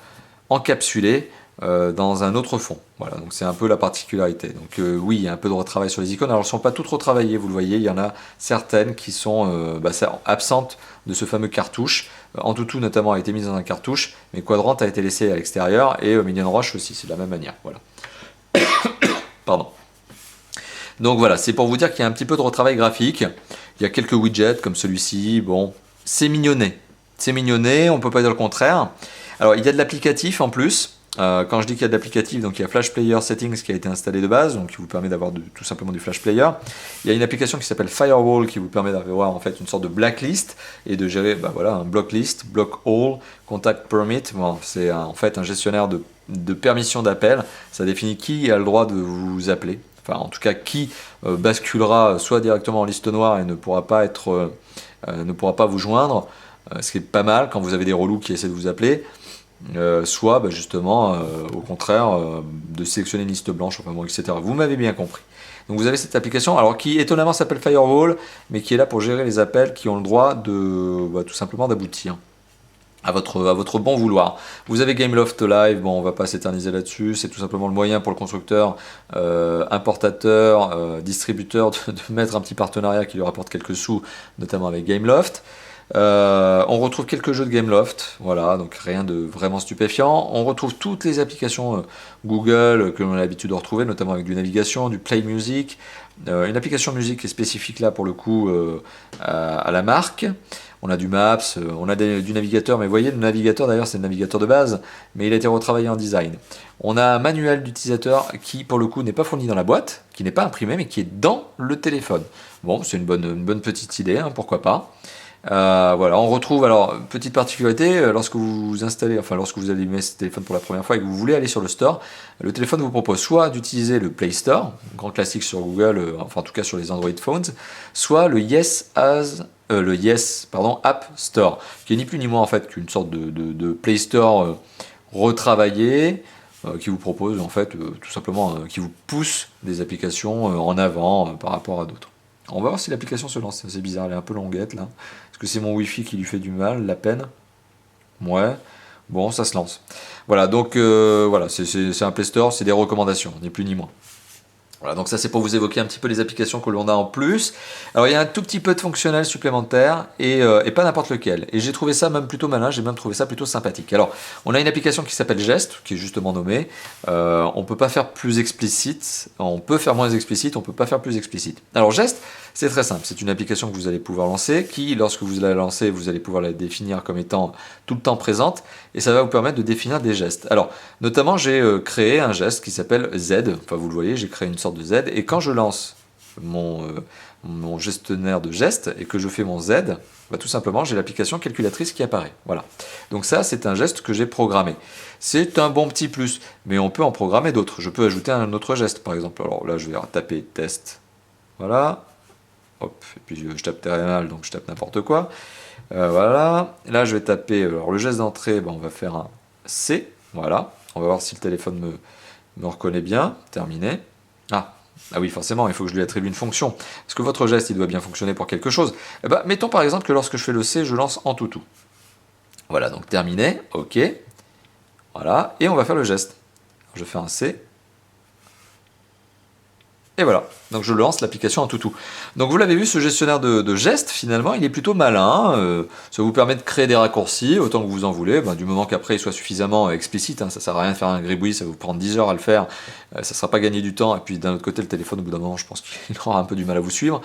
encapsulées dans un autre fond. Voilà, donc c'est un peu la particularité. Donc oui, il y a un peu de retravail sur les icônes. Alors elles ne sont pas toutes retravaillées, vous le voyez, il y en a certaines qui sont absentes de ce fameux cartouche. Antutu notamment a été mise dans un cartouche, mais Quadrant a été laissé à l'extérieur, et Minion Rush aussi, c'est de la même manière. Voilà. Pardon. Donc voilà, c'est pour vous dire qu'il y a un petit peu de retravail graphique Il y a quelques widgets comme celui-ci, bon, c'est mignonné. C'est mignonné, on peut pas dire le contraire. Alors il y a de l'applicatif en plus. Quand je dis qu'il y a de l'applicatif, donc il y a Flash Player Settings qui a été installé de base, donc qui vous permet d'avoir tout simplement du Flash Player. Il y a une application qui s'appelle Firewall qui vous permet d'avoir en fait une sorte de blacklist et de gérer voilà, un blocklist, block all, contact permit. Bon, c'est en fait un gestionnaire de permission d'appel. Ça définit qui a le droit de vous appeler. Enfin, en tout cas, qui basculera soit directement en liste noire et ne pourra pas vous joindre, ce qui est pas mal quand vous avez des relous qui essaient de vous appeler. Soit justement au contraire de sélectionner une liste blanche, enfin bon, etc. Vous m'avez bien compris. Donc vous avez cette application, alors qui étonnamment s'appelle Firewall, mais qui est là pour gérer les appels qui ont le droit de tout simplement d'aboutir à votre bon vouloir. Vous avez Gameloft Live, bon on va pas s'éterniser là-dessus, c'est tout simplement le moyen pour le constructeur, importateur, distributeur de mettre un petit partenariat qui lui rapporte quelques sous, notamment avec Gameloft. On retrouve quelques jeux de Gameloft, voilà, donc rien de vraiment stupéfiant. On retrouve toutes les applications Google que l'on a l'habitude de retrouver, notamment avec du navigation, du Play Music, une application musique qui est spécifique là pour le coup à la marque. On a du Maps, on a du navigateur, mais vous voyez, le navigateur d'ailleurs c'est le navigateur de base, mais il a été retravaillé en design. On a un manuel d'utilisateur qui pour le coup n'est pas fourni dans la boîte, qui n'est pas imprimé, mais qui est dans le téléphone. Bon, c'est une bonne petite idée, hein, pourquoi pas. Voilà, on retrouve alors petite particularité lorsque vous installez, enfin lorsque vous allumez ce téléphone pour la première fois et que vous voulez aller sur le store, le téléphone vous propose soit d'utiliser le Play Store, grand classique sur Google, enfin en tout cas sur les Android phones, soit le App Store, qui est ni plus ni moins en fait qu'une sorte de Play Store retravaillé, qui vous propose en fait tout simplement, qui vous pousse des applications en avant par rapport à d'autres. On va voir si l'application se lance, c'est bizarre, elle est un peu longuette là. Est-ce que c'est mon Wi-Fi qui lui fait du mal, la peine? Ouais, bon, ça se lance. Voilà, donc voilà, c'est un Play Store, c'est des recommandations, ni plus ni moins. Voilà, donc ça c'est pour vous évoquer un petit peu les applications que l'on a en plus. Alors il y a un tout petit peu de fonctionnel supplémentaire et pas n'importe lequel. Et j'ai trouvé ça même plutôt malin, j'ai même trouvé ça plutôt sympathique. Alors on a une application qui s'appelle Gest, qui est justement nommée. On peut pas faire plus explicite, on peut faire moins explicite, on peut pas faire plus explicite. Alors Gest, c'est très simple, c'est une application que vous allez pouvoir lancer, qui lorsque vous la lancez, vous allez pouvoir la définir comme étant tout le temps présente, et ça va vous permettre de définir des gestes. Alors notamment j'ai créé un geste qui s'appelle Z, enfin vous le voyez, j'ai créé une sorte de Z, et quand je lance mon gestionnaire de gestes et que je fais mon Z, bah, tout simplement j'ai l'application calculatrice qui apparaît. Voilà. Donc ça c'est un geste que j'ai programmé. C'est un bon petit plus, mais on peut en programmer d'autres. Je peux ajouter un autre geste par exemple. Alors là je vais taper test. Voilà. Hop, et puis je tape terminal, donc je tape n'importe quoi. Voilà. Là je vais taper, alors le geste d'entrée, on va faire un C. Voilà. On va voir si le téléphone me reconnaît bien. Terminé. Ah oui, forcément, il faut que je lui attribue une fonction. Parce que votre geste, il doit bien fonctionner pour quelque chose. Eh ben, mettons par exemple que lorsque je fais le C, je lance en toutou. Voilà, donc terminé, ok. Voilà, et on va faire le geste. Je fais un C. Et voilà, donc je lance l'application en toutou. Donc vous l'avez vu, ce gestionnaire de gestes, finalement, il est plutôt malin. Ça vous permet de créer des raccourcis, autant que vous en voulez, du moment qu'après il soit suffisamment explicite. Ça sert à rien de faire un gribouillis, ça va vous prendre 10 heures à le faire. Ça ne sera pas gagner du temps. Et puis d'un autre côté, le téléphone, au bout d'un moment, je pense qu'il aura un peu du mal à vous suivre.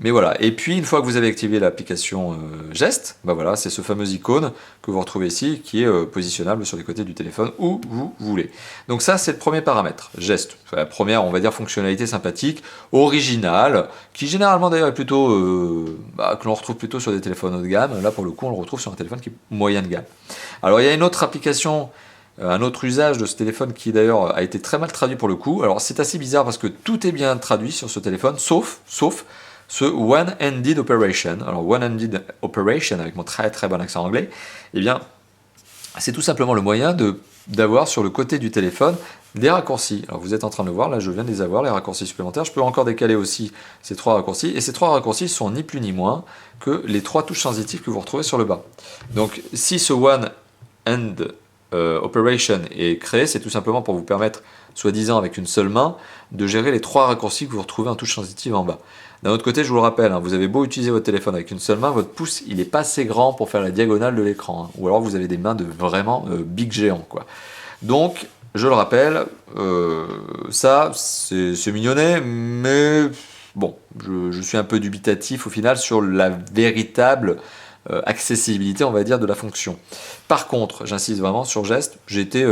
Mais voilà, et puis une fois que vous avez activé l'application geste, voilà, c'est ce fameux icône que vous retrouvez ici, qui est positionnable sur les côtés du téléphone où vous voulez. Donc ça, c'est le premier paramètre, geste. La première, on va dire, fonctionnalité sympathique, originale, qui généralement d'ailleurs est plutôt, que l'on retrouve plutôt sur des téléphones haut de gamme. Là, pour le coup, on le retrouve sur un téléphone qui est moyen de gamme. Alors, il y a une autre application, un autre usage de ce téléphone qui d'ailleurs a été très mal traduit pour le coup. Alors, c'est assez bizarre parce que tout est bien traduit sur ce téléphone, sauf ce one-handed operation. Alors, one-handed operation, avec mon très très bon accent anglais, eh bien, c'est tout simplement le moyen d'avoir sur le côté du téléphone des raccourcis. Alors vous êtes en train de le voir, là je viens de les avoir, les raccourcis supplémentaires. Je peux encore décaler aussi ces trois raccourcis. Et ces trois raccourcis sont ni plus ni moins que les trois touches sensitives que vous retrouvez sur le bas. Donc si ce one hand operation est créé, c'est tout simplement pour vous permettre, soi-disant avec une seule main, de gérer les trois raccourcis que vous retrouvez en touche sensitive en bas. D'un autre côté, je vous le rappelle, vous avez beau utiliser votre téléphone avec une seule main, votre pouce il n'est pas assez grand pour faire la diagonale de l'écran. Ou alors vous avez des mains de vraiment big géant, quoi. Donc, je le rappelle, ça c'est mignonné, mais bon, je suis un peu dubitatif au final sur la véritable accessibilité, on va dire, de la fonction. Par contre, j'insiste vraiment sur Geste, j'étais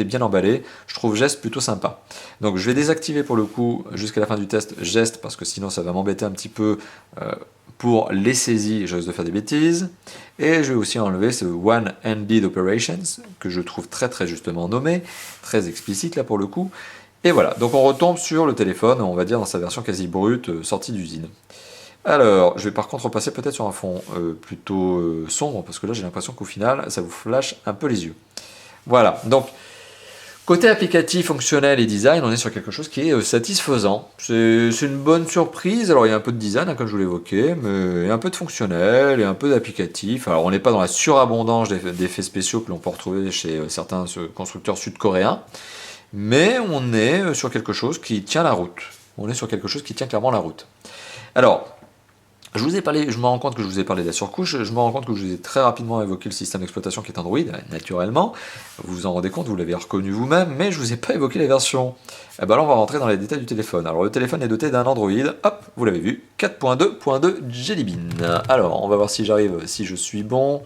bien emballé, je trouve Geste plutôt sympa. Donc je vais désactiver pour le coup, jusqu'à la fin du test, Geste, parce que sinon ça va m'embêter un petit peu pour les saisies, je risque de faire des bêtises. Et je vais aussi enlever ce One-Handed Operations, que je trouve très très justement nommé, très explicite là pour le coup. Et voilà, donc on retombe sur le téléphone, on va dire dans sa version quasi brute, sortie d'usine. Alors, je vais par contre repasser peut-être sur un fond plutôt sombre, parce que là j'ai l'impression qu'au final, ça vous flash un peu les yeux. Voilà, donc, côté applicatif, fonctionnel et design, on est sur quelque chose qui est satisfaisant. C'est une bonne surprise, alors il y a un peu de design, hein, comme je vous l'évoquais, mais il y a un peu de fonctionnel et un peu d'applicatif. Alors on n'est pas dans la surabondance d'effets spéciaux que l'on peut retrouver chez certains constructeurs sud-coréens, mais on est sur quelque chose qui tient la route. On est sur quelque chose qui tient clairement la route. Alors, je vous ai parlé, je me rends compte que je vous ai parlé de la surcouche, je me rends compte que je vous ai très rapidement évoqué le système d'exploitation qui est Android, naturellement. Vous vous en rendez compte, vous l'avez reconnu vous-même, mais je ne vous ai pas évoqué les versions. Et ben là, on va rentrer dans les détails du téléphone. Alors, le téléphone est doté d'un Android, hop, vous l'avez vu, 4.2.2 Jelly Bean. Alors, on va voir si j'arrive, si je suis bon.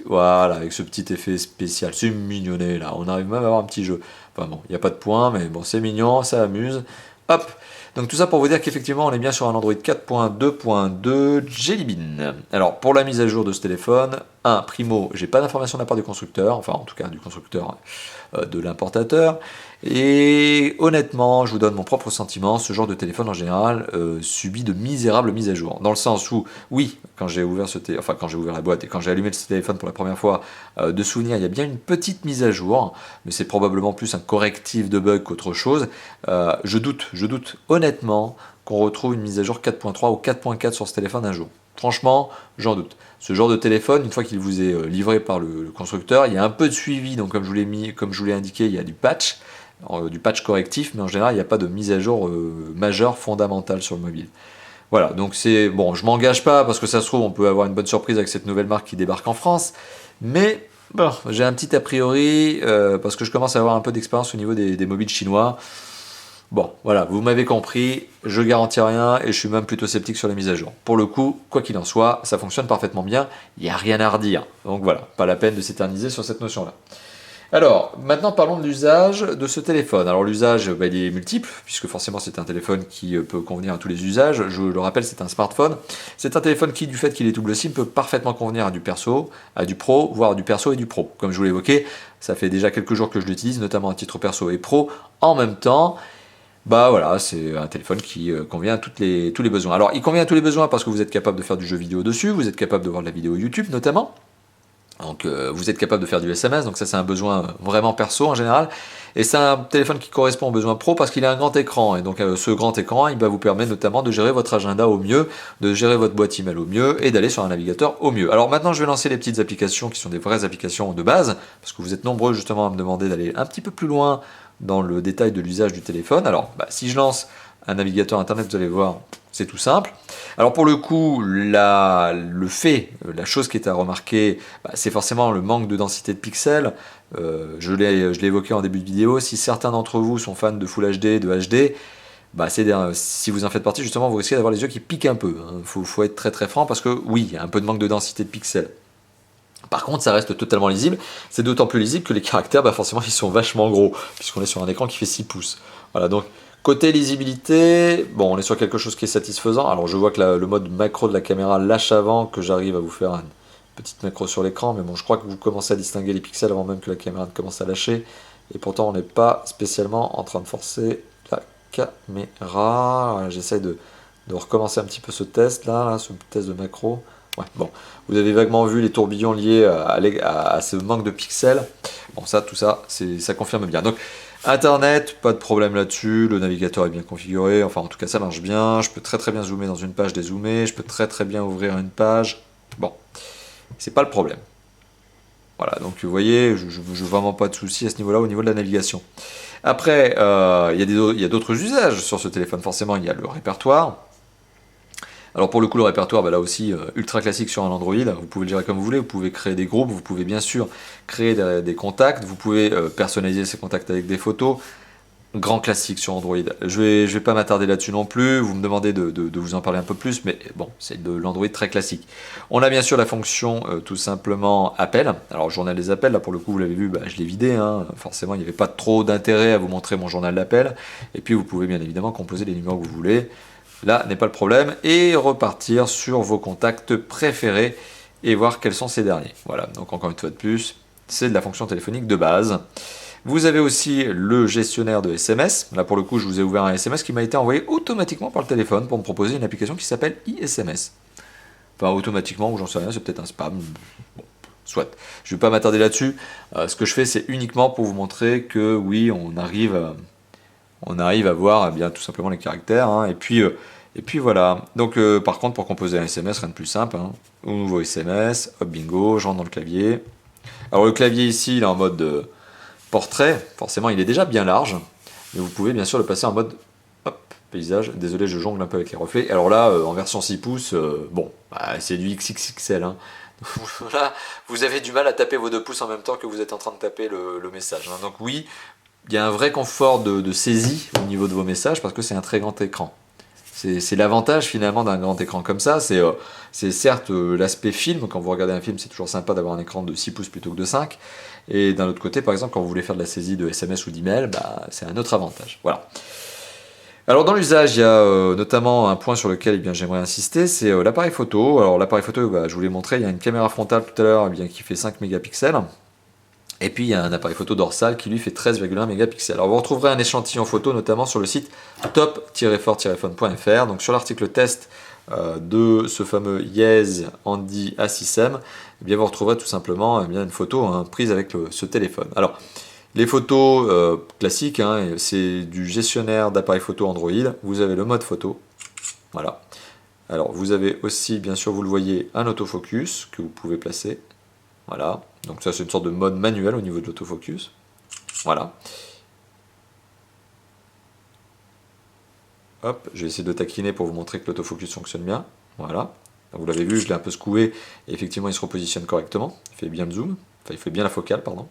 Voilà, avec ce petit effet spécial, c'est mignonné là, on arrive même à avoir un petit jeu. Enfin bon, il n'y a pas de point, mais bon, c'est mignon, ça amuse. Hop, donc tout ça pour vous dire qu'effectivement on est bien sur un Android 4.2.2 Jelly Bean. Alors pour la mise à jour de ce téléphone, primo, j'ai pas d'informations de la part du constructeur, enfin en tout cas du constructeur de l'importateur, et honnêtement, je vous donne mon propre sentiment, ce genre de téléphone en général subit de misérables mises à jour. Dans le sens où, oui, quand j'ai ouvert quand j'ai ouvert la boîte et quand j'ai allumé ce téléphone pour la première fois, de souvenir, il y a bien une petite mise à jour, mais c'est probablement plus un correctif de bug qu'autre chose. Je doute honnêtement qu'on retrouve une mise à jour 4.3 ou 4.4 sur ce téléphone un jour. Franchement, j'en doute. Ce genre de téléphone, une fois qu'il vous est livré par le constructeur, il y a un peu de suivi, donc comme je vous l'ai indiqué, il y a du patch correctif, mais en général, il n'y a pas de mise à jour majeure, fondamentale sur le mobile. Voilà, donc c'est bon, je m'engage pas parce que ça se trouve, on peut avoir une bonne surprise avec cette nouvelle marque qui débarque en France, mais bon, j'ai un petit a priori parce que je commence à avoir un peu d'expérience au niveau des mobiles chinois. Bon, voilà, vous m'avez compris, je garantis rien et je suis même plutôt sceptique sur les mises à jour. Pour le coup, quoi qu'il en soit, ça fonctionne parfaitement bien, il n'y a rien à redire. Donc voilà, pas la peine de s'éterniser sur cette notion-là. Alors, maintenant parlons de l'usage de ce téléphone. Alors l'usage, il est multiple, puisque forcément c'est un téléphone qui peut convenir à tous les usages. Je le rappelle, c'est un smartphone. C'est un téléphone qui, du fait qu'il est double SIM, peut parfaitement convenir à du perso, à du pro, voire à du perso et du pro. Comme je vous l'ai évoqué, ça fait déjà quelques jours que je l'utilise, notamment à titre perso et pro, en même temps. Bah voilà, c'est un téléphone qui convient à tous les besoins. Alors il convient à tous les besoins parce que vous êtes capable de faire du jeu vidéo dessus, vous êtes capable de voir de la vidéo YouTube notamment. Donc vous êtes capable de faire du SMS, donc ça c'est un besoin vraiment perso en général. Et c'est un téléphone qui correspond aux besoins pro parce qu'il a un grand écran. Et donc ce grand écran, il va vous permettre notamment de gérer votre agenda au mieux, de gérer votre boîte email au mieux et d'aller sur un navigateur au mieux. Alors maintenant je vais lancer les petites applications qui sont des vraies applications de base, parce que vous êtes nombreux justement à me demander d'aller un petit peu plus loin dans le détail de l'usage du téléphone. Alors si je lance un navigateur internet, vous allez voir, c'est tout simple. Alors pour le coup, la chose qui est à remarquer, c'est forcément le manque de densité de pixels. Je l'ai évoqué en début de vidéo. Si certains d'entre vous sont fans de Full HD, de HD, si vous en faites partie, justement, vous risquez d'avoir les yeux qui piquent un peu. Faut être très très franc parce que oui, il y a un peu de manque de densité de pixels. Par contre, ça reste totalement lisible. C'est d'autant plus lisible que les caractères, forcément, ils sont vachement gros, puisqu'on est sur un écran qui fait 6 pouces. Voilà, donc côté lisibilité, bon, on est sur quelque chose qui est satisfaisant. Alors je vois que le mode macro de la caméra lâche avant que j'arrive à vous faire une petite macro sur l'écran, mais bon, je crois que vous commencez à distinguer les pixels avant même que la caméra ne commence à lâcher. Et pourtant, on n'est pas spécialement en train de forcer la caméra. Voilà, j'essaye de recommencer un petit peu ce test là, ce test de macro. Ouais, bon, vous avez vaguement vu les tourbillons liés à ce manque de pixels. Bon, tout ça, ça confirme bien. Donc, Internet, pas de problème là-dessus, le navigateur est bien configuré, enfin en tout cas ça marche bien, je peux très très bien zoomer dans une page dézoomer, je peux très très bien ouvrir une page, bon, c'est pas le problème. Voilà, donc vous voyez, je n'ai vraiment pas de soucis à ce niveau-là, au niveau de la navigation. Après, il y a d'autres usages sur ce téléphone, forcément, il y a le répertoire. Alors pour le coup, le répertoire, là aussi, ultra classique sur un Android, vous pouvez le gérer comme vous voulez, vous pouvez créer des groupes, vous pouvez bien sûr créer des contacts, vous pouvez personnaliser ces contacts avec des photos. grand classique sur Android. Je vais pas m'attarder là-dessus non plus, vous me demandez de vous en parler un peu plus, mais bon, c'est de l'Android très classique. On a bien sûr la fonction tout simplement appel. Alors journal des appels, là pour le coup vous l'avez vu, je l'ai vidé, hein. Forcément il n'y avait pas trop d'intérêt à vous montrer mon journal d'appel. Et puis vous pouvez bien évidemment composer les numéros que vous voulez, là n'est pas le problème, et repartir sur vos contacts préférés et voir quels sont ces derniers. Voilà, donc encore une fois de plus, c'est de la fonction téléphonique de base. Vous avez aussi le gestionnaire de SMS. Là, pour le coup, je vous ai ouvert un SMS qui m'a été envoyé automatiquement par le téléphone pour me proposer une application qui s'appelle iSMS. Enfin, automatiquement, ou j'en sais rien, c'est peut-être un spam. Bon, soit. Je ne vais pas m'attarder là-dessus. Ce que je fais, c'est uniquement pour vous montrer que oui, on arrive à voir bien tout simplement les caractères. Hein, et puis voilà. Donc, par contre, pour composer un SMS, rien de plus simple. Hein. Au nouveau SMS, hop, bingo, je rentre dans le clavier. Alors, le clavier ici, il est en mode portrait, forcément il est déjà bien large, mais vous pouvez bien sûr le passer en mode hop, paysage. Désolé, je jongle un peu avec les reflets. Alors là, en version 6 pouces, c'est du XXXL. Hein. Là, vous avez du mal à taper vos 2 pouces en même temps que vous êtes en train de taper le message. Hein. Donc oui, il y a un vrai confort de saisie au niveau de vos messages parce que c'est un très grand écran. C'est l'avantage finalement d'un grand écran comme ça. C'est certes l'aspect film. Quand vous regardez un film, c'est toujours sympa d'avoir un écran de 6 pouces plutôt que de 5. Et d'un autre côté, par exemple, quand vous voulez faire de la saisie de SMS ou d'email, c'est un autre avantage. Voilà. Alors dans l'usage, il y a notamment un point sur lequel j'aimerais insister, c'est l'appareil photo. Alors l'appareil photo, je vous l'ai montré, il y a une caméra frontale tout à l'heure qui fait 5 mégapixels. Et puis il y a un appareil photo dorsal qui lui fait 13,1 mégapixels. Alors vous retrouverez un échantillon photo notamment sur le site top-fort-phone.fr. Donc sur l'article test de ce fameux Yes Handy A6M, vous retrouverez tout simplement une photo prise avec ce téléphone. Alors les photos classiques, c'est du gestionnaire d'appareil photo Android. Vous avez le mode photo, voilà. Alors vous avez aussi, bien sûr, vous le voyez, un autofocus que vous pouvez placer. Voilà, donc ça c'est une sorte de mode manuel au niveau de l'autofocus. Voilà. Hop, je vais essayer de taquiner pour vous montrer que l'autofocus fonctionne bien. Voilà. Vous l'avez vu, je l'ai un peu secoué, et effectivement il se repositionne correctement. Il fait bien le zoom, enfin il fait bien la focale, pardon.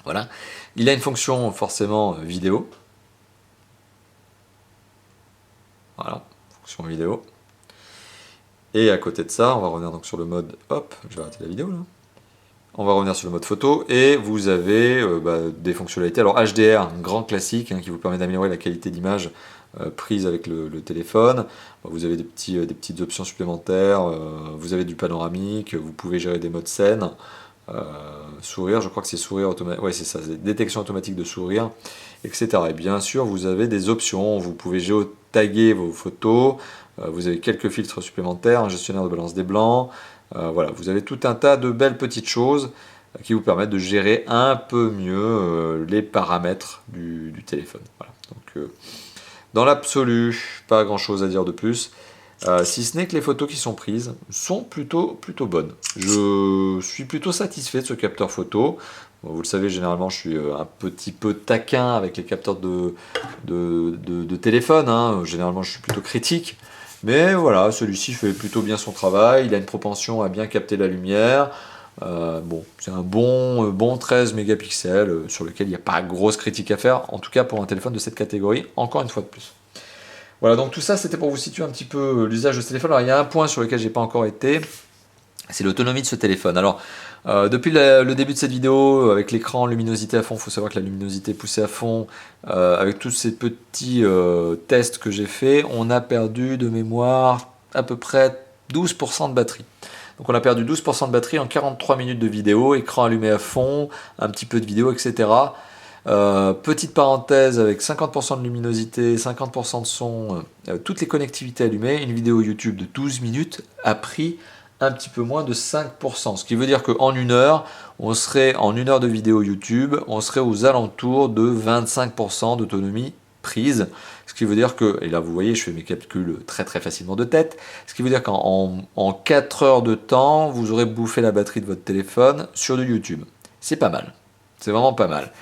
Voilà. Il a une fonction forcément vidéo. Voilà, fonction vidéo. Et à côté de ça, on va revenir donc sur le mode, hop, je vais arrêter la vidéo là. On va revenir sur le mode photo et vous avez des fonctionnalités. Alors HDR, un grand classique qui vous permet d'améliorer la qualité d'image prise avec le téléphone. Vous avez des petites options supplémentaires. Vous avez du panoramique. Vous pouvez gérer des modes scène. Sourire, je crois que c'est sourire automatique. Ouais, c'est ça, c'est détection automatique de sourire, etc. Et bien sûr, vous avez des options. Vous pouvez géotaguer vos photos. Vous avez quelques filtres supplémentaires, un gestionnaire de balance des blancs. Voilà, vous avez tout un tas de belles petites choses qui vous permettent de gérer un peu mieux les paramètres du téléphone. Voilà. Donc, dans l'absolu, pas grand chose à dire de plus, si ce n'est que les photos qui sont prises sont plutôt bonnes. Je suis plutôt satisfait de ce capteur photo. Bon, vous le savez, généralement, je suis un petit peu taquin avec les capteurs de téléphone. Généralement, je suis plutôt critique. Mais voilà, celui-ci fait plutôt bien son travail, il a une propension à bien capter la lumière. C'est un bon 13 mégapixels sur lequel il n'y a pas grosse critique à faire, en tout cas pour un téléphone de cette catégorie, encore une fois de plus. Voilà, donc tout ça c'était pour vous situer un petit peu l'usage de ce téléphone. Alors il y a un point sur lequel j'ai pas encore été, c'est l'autonomie de ce téléphone. Alors depuis le début de cette vidéo, avec l'écran luminosité à fond, il faut savoir que la luminosité est poussée à fond, avec tous ces petits tests que j'ai fait, on a perdu de mémoire à peu près 12% de batterie. Donc on a perdu 12% de batterie en 43 minutes de vidéo, écran allumé à fond, un petit peu de vidéo, etc. Petite parenthèse, avec 50% de luminosité, 50% de son, toutes les connectivités allumées, une vidéo YouTube de 12 minutes a pris un petit peu moins de 5%. Ce qui veut dire qu'en une heure, en une heure de vidéo YouTube, on serait aux alentours de 25% d'autonomie prise. Ce qui veut dire que, et là vous voyez, je fais mes calculs très très facilement de tête, ce qui veut dire qu'en 4 heures de temps, vous aurez bouffé la batterie de votre téléphone sur du YouTube. C'est pas mal. C'est vraiment pas mal.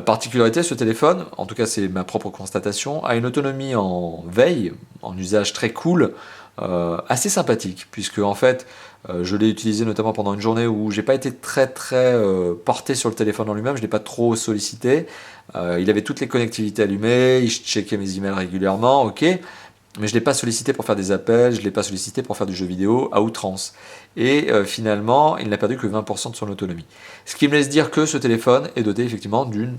Particularité, ce téléphone, en tout cas c'est ma propre constatation, a une autonomie en veille, en usage très cool, assez sympathique, puisque en fait, je l'ai utilisé notamment pendant une journée où j'ai pas été très porté sur le téléphone en lui-même, je l'ai pas trop sollicité. Il avait toutes les connectivités allumées, il checkait mes emails régulièrement, ok, mais je l'ai pas sollicité pour faire des appels, je l'ai pas sollicité pour faire du jeu vidéo à outrance. Et finalement, il n'a perdu que 20% de son autonomie. Ce qui me laisse dire que ce téléphone est doté effectivement d'une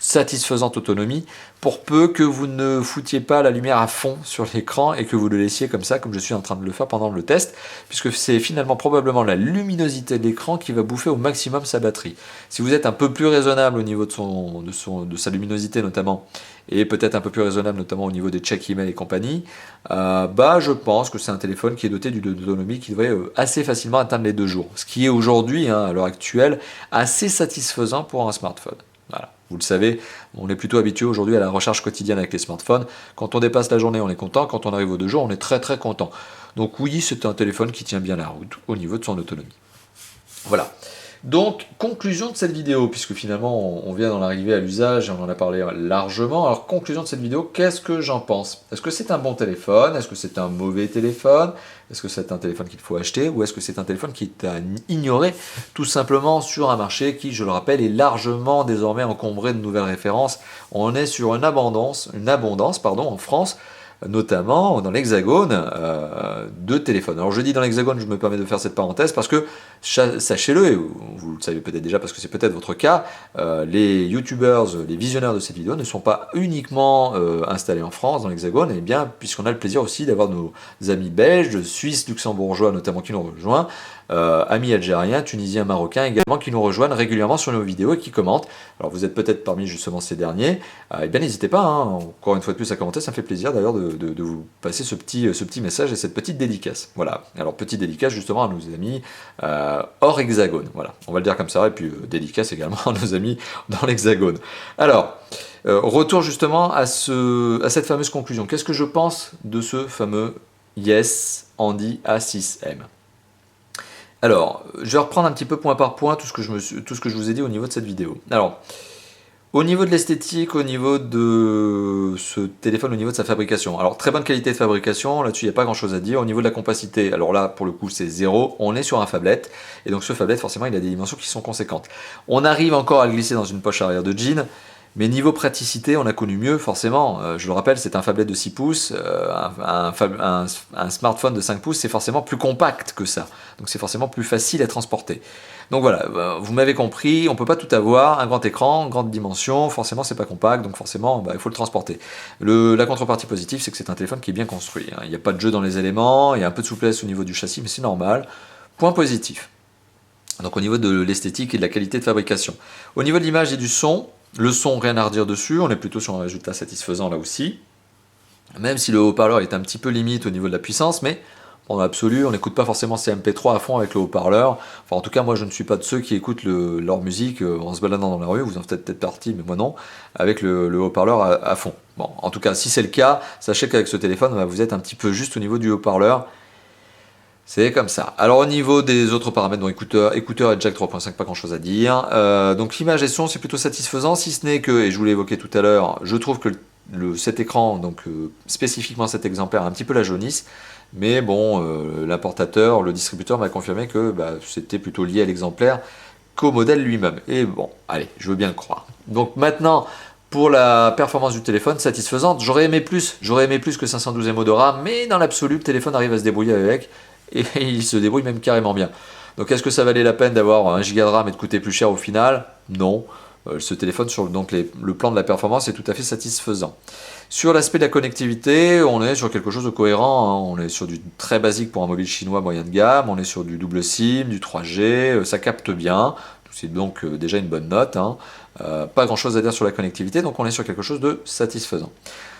satisfaisante autonomie, pour peu que vous ne foutiez pas la lumière à fond sur l'écran et que vous le laissiez comme ça, comme je suis en train de le faire pendant le test, puisque c'est finalement probablement la luminosité de l'écran qui va bouffer au maximum sa batterie. Si vous êtes un peu plus raisonnable au niveau de sa luminosité notamment, et peut-être un peu plus raisonnable notamment au niveau des check email et compagnie, je pense que c'est un téléphone qui est doté d'une autonomie qui devrait assez facilement atteindre les 2 jours, ce qui est aujourd'hui, à l'heure actuelle, assez satisfaisant pour un smartphone. Voilà. Vous le savez, on est plutôt habitué aujourd'hui à la recharge quotidienne avec les smartphones. Quand on dépasse la journée, on est content. Quand on arrive aux 2 jours, on est très content. Donc oui, c'est un téléphone qui tient bien la route au niveau de son autonomie. Voilà. Donc, conclusion de cette vidéo, puisque finalement on vient d'en arriver à l'usage et on en a parlé largement. Alors, conclusion de cette vidéo, qu'est-ce que j'en pense? Est-ce que c'est un bon téléphone? Est-ce que c'est un mauvais téléphone? Est-ce que c'est un téléphone qu'il faut acheter? Ou est-ce que c'est un téléphone qui est à ignorer tout simplement sur un marché qui, je le rappelle, est largement désormais encombré de nouvelles références? On est sur une abondance en France, notamment dans l'Hexagone, de téléphones. Alors je dis dans l'Hexagone, je me permets de faire cette parenthèse parce que, sachez-le, et vous le savez peut-être déjà parce que c'est peut-être votre cas, les youtubeurs, les visionneurs de cette vidéo ne sont pas uniquement installés en France, dans l'Hexagone, et bien puisqu'on a le plaisir aussi d'avoir nos amis belges, suisses, luxembourgeois notamment qui nous rejoignent, amis algériens, tunisiens, marocains également qui nous rejoignent régulièrement sur nos vidéos et qui commentent. Alors vous êtes peut-être parmi justement ces derniers, et bien n'hésitez pas, encore une fois de plus à commenter, ça me fait plaisir d'ailleurs de vous passer ce petit message et cette petite dédicace. Voilà, alors petite dédicace justement à nos amis hors hexagone, voilà, on va le dire comme ça, et puis dédicace également à nos amis dans l'hexagone. Alors, retour justement à cette fameuse conclusion. Qu'est-ce que je pense de ce fameux Yes Andy A6M? Alors, je vais reprendre un petit peu point par point tout ce que je vous ai dit au niveau de cette vidéo. Alors, au niveau de l'esthétique, au niveau de ce téléphone, au niveau de sa fabrication. Alors, très bonne qualité de fabrication, là-dessus, il n'y a pas grand-chose à dire. Au niveau de la compacité, alors là, pour le coup, c'est 0. On est sur un phablette, et donc ce phablette, forcément, il a des dimensions qui sont conséquentes. On arrive encore à le glisser dans une poche arrière de jean, mais niveau praticité, on a connu mieux, forcément. Je le rappelle, c'est un phablette de 6 pouces. Un smartphone de 5 pouces, c'est forcément plus compact que ça. Donc c'est forcément plus facile à transporter. Donc voilà, vous m'avez compris, on ne peut pas tout avoir. Un grand écran, grande dimension, forcément c'est pas compact, donc forcément il faut le transporter. La contrepartie positive, c'est que c'est un téléphone qui est bien construit. Il n'y a pas de jeu dans les éléments, il y a un peu de souplesse au niveau du châssis, mais c'est normal. Point positif. Donc au niveau de l'esthétique et de la qualité de fabrication. Au niveau de l'image et du son, le son, rien à redire dessus, on est plutôt sur un résultat satisfaisant là aussi. Même si le haut-parleur est un petit peu limite au niveau de la puissance, mais en absolu, on n'écoute pas forcément ces MP3 à fond avec le haut-parleur. Enfin, en tout cas, moi, je ne suis pas de ceux qui écoutent leur musique en se baladant dans la rue. Vous en faites peut-être partie, mais moi non, avec le haut-parleur à fond. Bon, en tout cas, si c'est le cas, sachez qu'avec ce téléphone, vous êtes un petit peu juste au niveau du haut-parleur. C'est comme ça. Alors au niveau des autres paramètres, donc écouteurs et jack 3.5, pas grand chose à dire. Donc l'image et son, c'est plutôt satisfaisant, si ce n'est que, et je vous l'ai évoqué tout à l'heure, je trouve que cet écran, donc spécifiquement cet exemplaire, a un petit peu la jaunisse. Mais bon, l'importateur, le distributeur m'a confirmé que c'était plutôt lié à l'exemplaire qu'au modèle lui-même. Et bon, allez, je veux bien le croire. Donc maintenant, pour la performance du téléphone, satisfaisante. J'aurais aimé plus que 512 MO de RAM, mais dans l'absolu, le téléphone arrive à se débrouiller avec, et il se débrouille même carrément bien. Donc est-ce que ça valait la peine d'avoir 1 Go de RAM et de coûter plus cher au final? Non. Ce téléphone, sur le plan de la performance, est tout à fait satisfaisant. Sur l'aspect de la connectivité, on est sur quelque chose de cohérent. On est sur du très basique pour un mobile chinois moyen de gamme. On est sur du double SIM, du 3G. Ça capte bien. C'est donc déjà une bonne note. Pas grand chose à dire sur la connectivité, donc on est sur quelque chose de satisfaisant.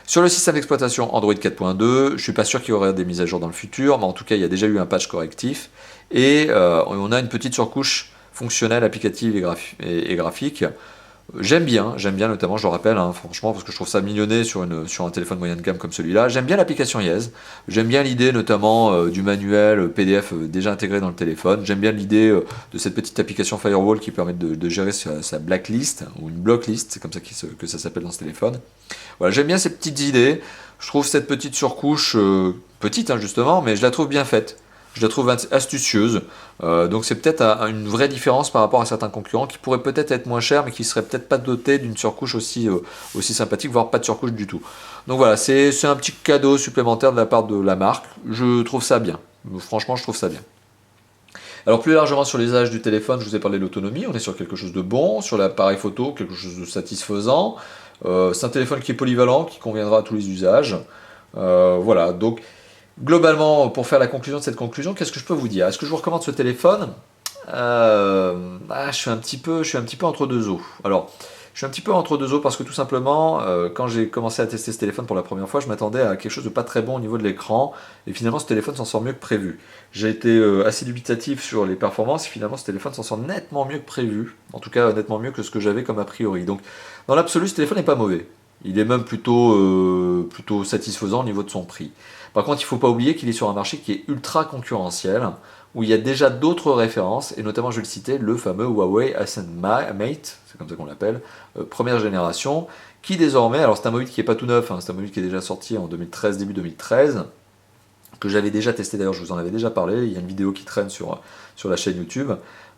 Sur le système d'exploitation Android 4.2, je ne suis pas sûr qu'il y aurait des mises à jour dans le futur, mais en tout cas il y a déjà eu un patch correctif, et on a une petite surcouche fonctionnelle, applicative et graphique. J'aime bien notamment, je le rappelle, franchement, parce que je trouve ça mignonné sur un téléphone moyen de gamme comme celui-là. J'aime bien l'application Yes, j'aime bien l'idée notamment du manuel PDF déjà intégré dans le téléphone. J'aime bien l'idée de cette petite application Firewall qui permet de gérer sa blacklist, ou une blocklist, c'est comme ça que ça s'appelle dans ce téléphone. Voilà, j'aime bien ces petites idées. Je trouve cette petite surcouche petite justement, mais je la trouve bien faite. Je la trouve astucieuse. Donc c'est peut-être une vraie différence par rapport à certains concurrents qui pourraient peut-être être moins chers, mais qui ne seraient peut-être pas dotés d'une surcouche aussi sympathique, voire pas de surcouche du tout. Donc voilà, c'est un petit cadeau supplémentaire de la part de la marque. Je trouve ça bien. Franchement, je trouve ça bien. Alors plus largement sur l'usage du téléphone, je vous ai parlé de l'autonomie, on est sur quelque chose de bon, sur l'appareil photo, quelque chose de satisfaisant. C'est un téléphone qui est polyvalent, qui conviendra à tous les usages. Voilà, donc globalement, pour faire la conclusion de cette conclusion, qu'est-ce que je peux vous dire? Est-ce que je vous recommande ce téléphone? Je suis un petit peu entre deux eaux. Alors, je suis un petit peu entre deux eaux parce que tout simplement, quand j'ai commencé à tester ce téléphone pour la première fois, je m'attendais à quelque chose de pas très bon au niveau de l'écran, et finalement ce téléphone s'en sort mieux que prévu. J'ai été assez dubitatif sur les performances, et finalement ce téléphone s'en sort nettement mieux que prévu, en tout cas nettement mieux que ce que j'avais comme a priori. Donc, dans l'absolu, ce téléphone n'est pas mauvais. Il est même plutôt satisfaisant au niveau de son prix. Par contre, il ne faut pas oublier qu'il est sur un marché qui est ultra concurrentiel, où il y a déjà d'autres références, et notamment, je vais le citer, le fameux Huawei Ascend Mate, c'est comme ça qu'on l'appelle, première génération, qui désormais, alors c'est un mobile qui n'est pas tout neuf, c'est un mobile qui est déjà sorti en 2013, début 2013, que j'avais déjà testé, d'ailleurs je vous en avais déjà parlé, il y a une vidéo qui traîne sur la chaîne YouTube,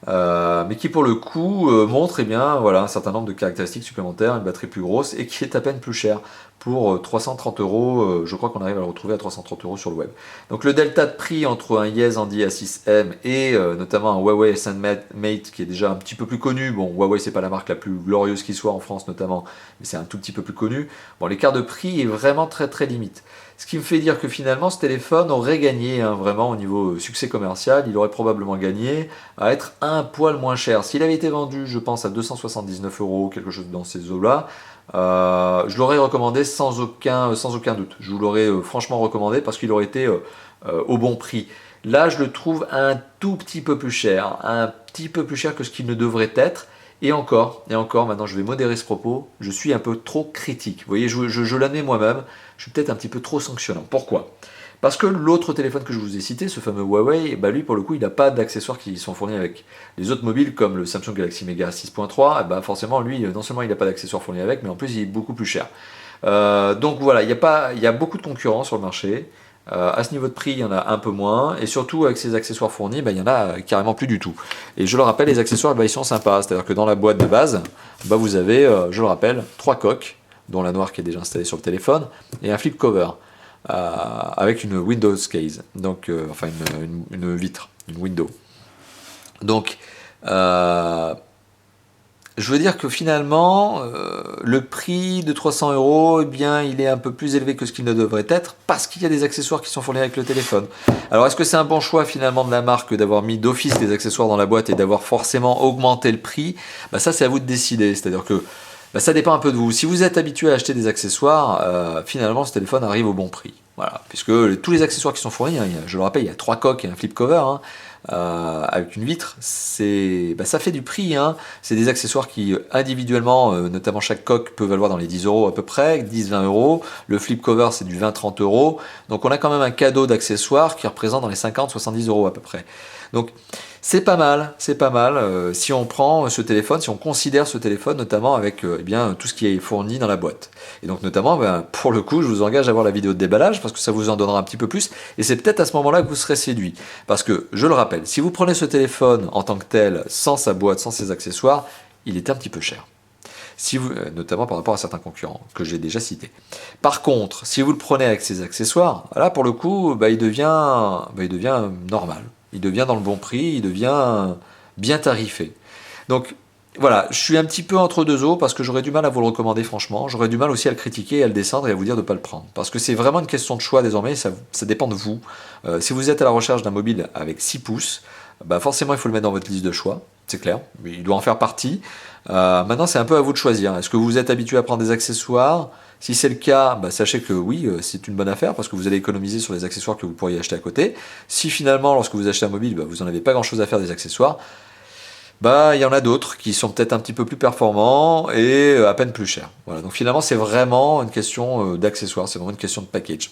mais qui pour le coup montre voilà, un certain nombre de caractéristiques supplémentaires, une batterie plus grosse et qui est à peine plus cher. Pour 330 €, je crois qu'on arrive à le retrouver à 330 € sur le web. Donc le delta de prix entre un Yes Andy A6M et notamment un Huawei Ascend Mate qui est déjà un petit peu plus connu, bon Huawei c'est pas la marque la plus glorieuse qui soit en France notamment, mais c'est un tout petit peu plus connu, bon l'écart de prix est vraiment très très limite. Ce qui me fait dire que finalement ce téléphone aurait gagné vraiment au niveau succès commercial, il aurait probablement gagné à être un poil moins cher. S'il avait été vendu, je pense, à 279 €, quelque chose dans ces eaux-là, je l'aurais recommandé sans aucun doute. Je vous l'aurais franchement recommandé parce qu'il aurait été au bon prix. Là, je le trouve un tout petit peu plus cher, que ce qu'il ne devrait être. Et encore, maintenant je vais modérer ce propos, je suis un peu trop critique. Vous voyez, je l'admets moi-même, je suis peut-être un petit peu trop sanctionnant. Pourquoi? Parce que l'autre téléphone que je vous ai cité, ce fameux Huawei, lui pour le coup il n'a pas d'accessoires qui sont fournis avec. Les autres mobiles comme le Samsung Galaxy Mega 6.3, forcément lui non seulement il n'a pas d'accessoires fournis avec, mais en plus il est beaucoup plus cher. Donc voilà, il y a beaucoup de concurrents sur le marché. À ce niveau de prix, il y en a un peu moins, et surtout avec ces accessoires fournis, il y en a carrément plus du tout. Et je le rappelle, les accessoires, ils sont sympas, c'est-à-dire que dans la boîte de base, vous avez, je le rappelle, 3 coques, dont la noire qui est déjà installée sur le téléphone, et un flip cover, avec une Windows case, donc une vitre, une window. Donc, je veux dire que finalement, le prix de 300 €, il est un peu plus élevé que ce qu'il ne devrait être parce qu'il y a des accessoires qui sont fournis avec le téléphone. Alors, est-ce que c'est un bon choix finalement de la marque d'avoir mis d'office des accessoires dans la boîte et d'avoir forcément augmenté le prix? Ça, c'est à vous de décider. C'est-à-dire que ça dépend un peu de vous. Si vous êtes habitué à acheter des accessoires, finalement, ce téléphone arrive au bon prix. Voilà, puisque tous les accessoires qui sont fournis, je le rappelle, il y a 3 coques et un flip cover, avec une vitre, ça fait du prix. C'est des accessoires qui individuellement, notamment chaque coque, peut valoir dans les 10 € à peu près, 10-20 €. Le flip cover, c'est du 20-30 €. Donc on a quand même un cadeau d'accessoires qui représente dans les 50-70 € à peu près. Donc c'est pas mal, si on prend ce téléphone, si on considère ce téléphone notamment avec tout ce qui est fourni dans la boîte. Et donc notamment, pour le coup, je vous engage à voir la vidéo de déballage parce que ça vous en donnera un petit peu plus. Et c'est peut-être à ce moment-là que vous serez séduit. Parce que, je le rappelle, si vous prenez ce téléphone en tant que tel, sans sa boîte, sans ses accessoires, il est un petit peu cher. Notamment par rapport à certains concurrents que j'ai déjà cités. Par contre, si vous le prenez avec ses accessoires, là pour le coup, il devient normal. Il devient dans le bon prix, il devient bien tarifé. Donc voilà, je suis un petit peu entre deux eaux parce que j'aurais du mal à vous le recommander franchement. J'aurais du mal aussi à le critiquer, et à le descendre et à vous dire de ne pas le prendre. Parce que c'est vraiment une question de choix désormais, ça dépend de vous. Si vous êtes à la recherche d'un mobile avec 6 pouces, forcément il faut le mettre dans votre liste de choix, c'est clair, il doit en faire partie. Maintenant c'est un peu à vous de choisir. Est-ce que vous êtes habitué à prendre des accessoires? Si c'est le cas, sachez que oui, c'est une bonne affaire parce que vous allez économiser sur les accessoires que vous pourriez acheter à côté. Si finalement, lorsque vous achetez un mobile, vous n'en avez pas grand-chose à faire des accessoires, il y en a d'autres qui sont peut-être un petit peu plus performants et à peine plus chers. Voilà, donc finalement, c'est vraiment une question d'accessoires, c'est vraiment une question de package.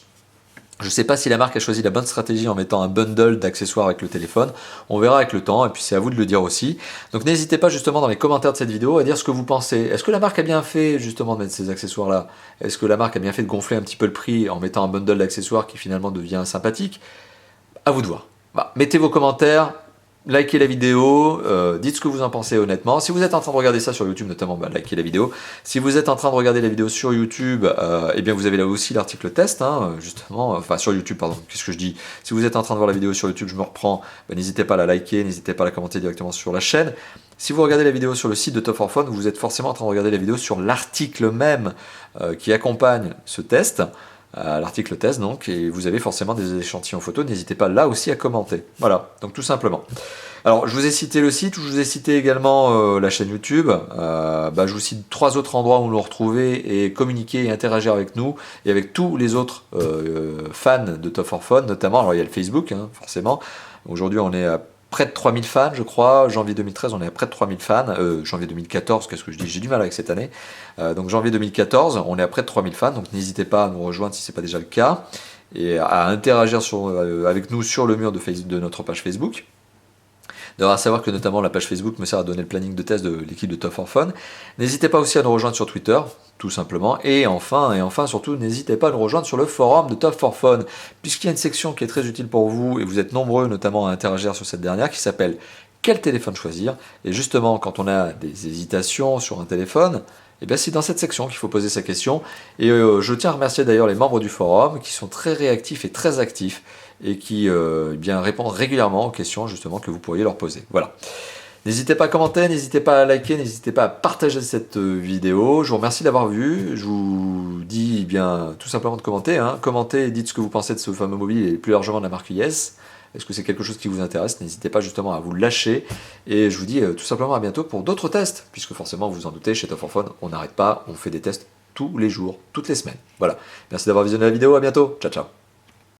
Je ne sais pas si la marque a choisi la bonne stratégie en mettant un bundle d'accessoires avec le téléphone. On verra avec le temps et puis c'est à vous de le dire aussi. Donc n'hésitez pas justement dans les commentaires de cette vidéo à dire ce que vous pensez. Est-ce que la marque a bien fait justement de mettre ces accessoires-là? Est-ce que la marque a bien fait de gonfler un petit peu le prix en mettant un bundle d'accessoires qui finalement devient sympathique? À vous de voir. Bah, mettez vos commentaires. Likez la vidéo, dites ce que vous en pensez honnêtement. Si vous êtes en train de regarder ça sur YouTube notamment, bah, likez la vidéo. Si vous êtes en train de regarder la vidéo sur YouTube, eh bien vous avez là aussi l'article test, hein, justement, enfin sur YouTube, pardon, qu'est-ce que je dis? Si vous êtes en train de voir la vidéo sur YouTube, je me reprends, bah, n'hésitez pas à la liker, n'hésitez pas à la commenter directement sur la chaîne. Si vous regardez la vidéo sur le site de Top 4 Fun, vous êtes forcément en train de regarder la vidéo sur l'article même qui accompagne ce test. L'article test donc, et vous avez forcément des échantillons photos, n'hésitez pas là aussi à commenter. Voilà, donc tout simplement. Alors je vous ai cité le site, je vous ai cité également la chaîne YouTube, je vous cite 3 autres endroits où nous retrouver et communiquer et interagir avec nous et avec tous les autres fans de Top 4 Fun notamment. Alors il y a le Facebook, hein, forcément, aujourd'hui on est à près de 3000 fans, je crois. Janvier 2013, on est à près de 3000 fans. Janvier 2014, qu'est-ce que je dis? J'ai du mal avec cette année. Donc janvier 2014, on est à près de 3000 fans. Donc n'hésitez pas à nous rejoindre si ce n'est pas déjà le cas. Et à interagir avec nous sur le mur de notre page Facebook. D'ailleurs, à savoir que notamment la page Facebook me sert à donner le planning de test de l'équipe de Top 4 Fun. N'hésitez pas aussi à nous rejoindre sur Twitter, tout simplement. Et enfin, surtout, n'hésitez pas à nous rejoindre sur le forum de Top 4 Fun, puisqu'il y a une section qui est très utile pour vous, et vous êtes nombreux notamment à interagir sur cette dernière, qui s'appelle quel téléphone choisir. Et justement, quand on a des hésitations sur un téléphone, eh bien, c'est dans cette section qu'il faut poser sa question. Et je tiens à remercier d'ailleurs les membres du forum qui sont très réactifs et très actifs et qui répondent régulièrement aux questions justement que vous pourriez leur poser. Voilà. N'hésitez pas à commenter, n'hésitez pas à liker, n'hésitez pas à partager cette vidéo. Je vous remercie d'avoir vu. Je vous dis tout simplement de commenter. Hein. Commentez et dites ce que vous pensez de ce fameux mobile et plus largement de la marque Yes. Est-ce que c'est quelque chose qui vous intéresse? N'hésitez pas justement à vous lâcher. Et je vous dis tout simplement à bientôt pour d'autres tests. Puisque forcément, vous vous en doutez, chez Top 4 Fun, on n'arrête pas. On fait des tests tous les jours, toutes les semaines. Voilà. Merci d'avoir visionné la vidéo. À bientôt. Ciao, ciao.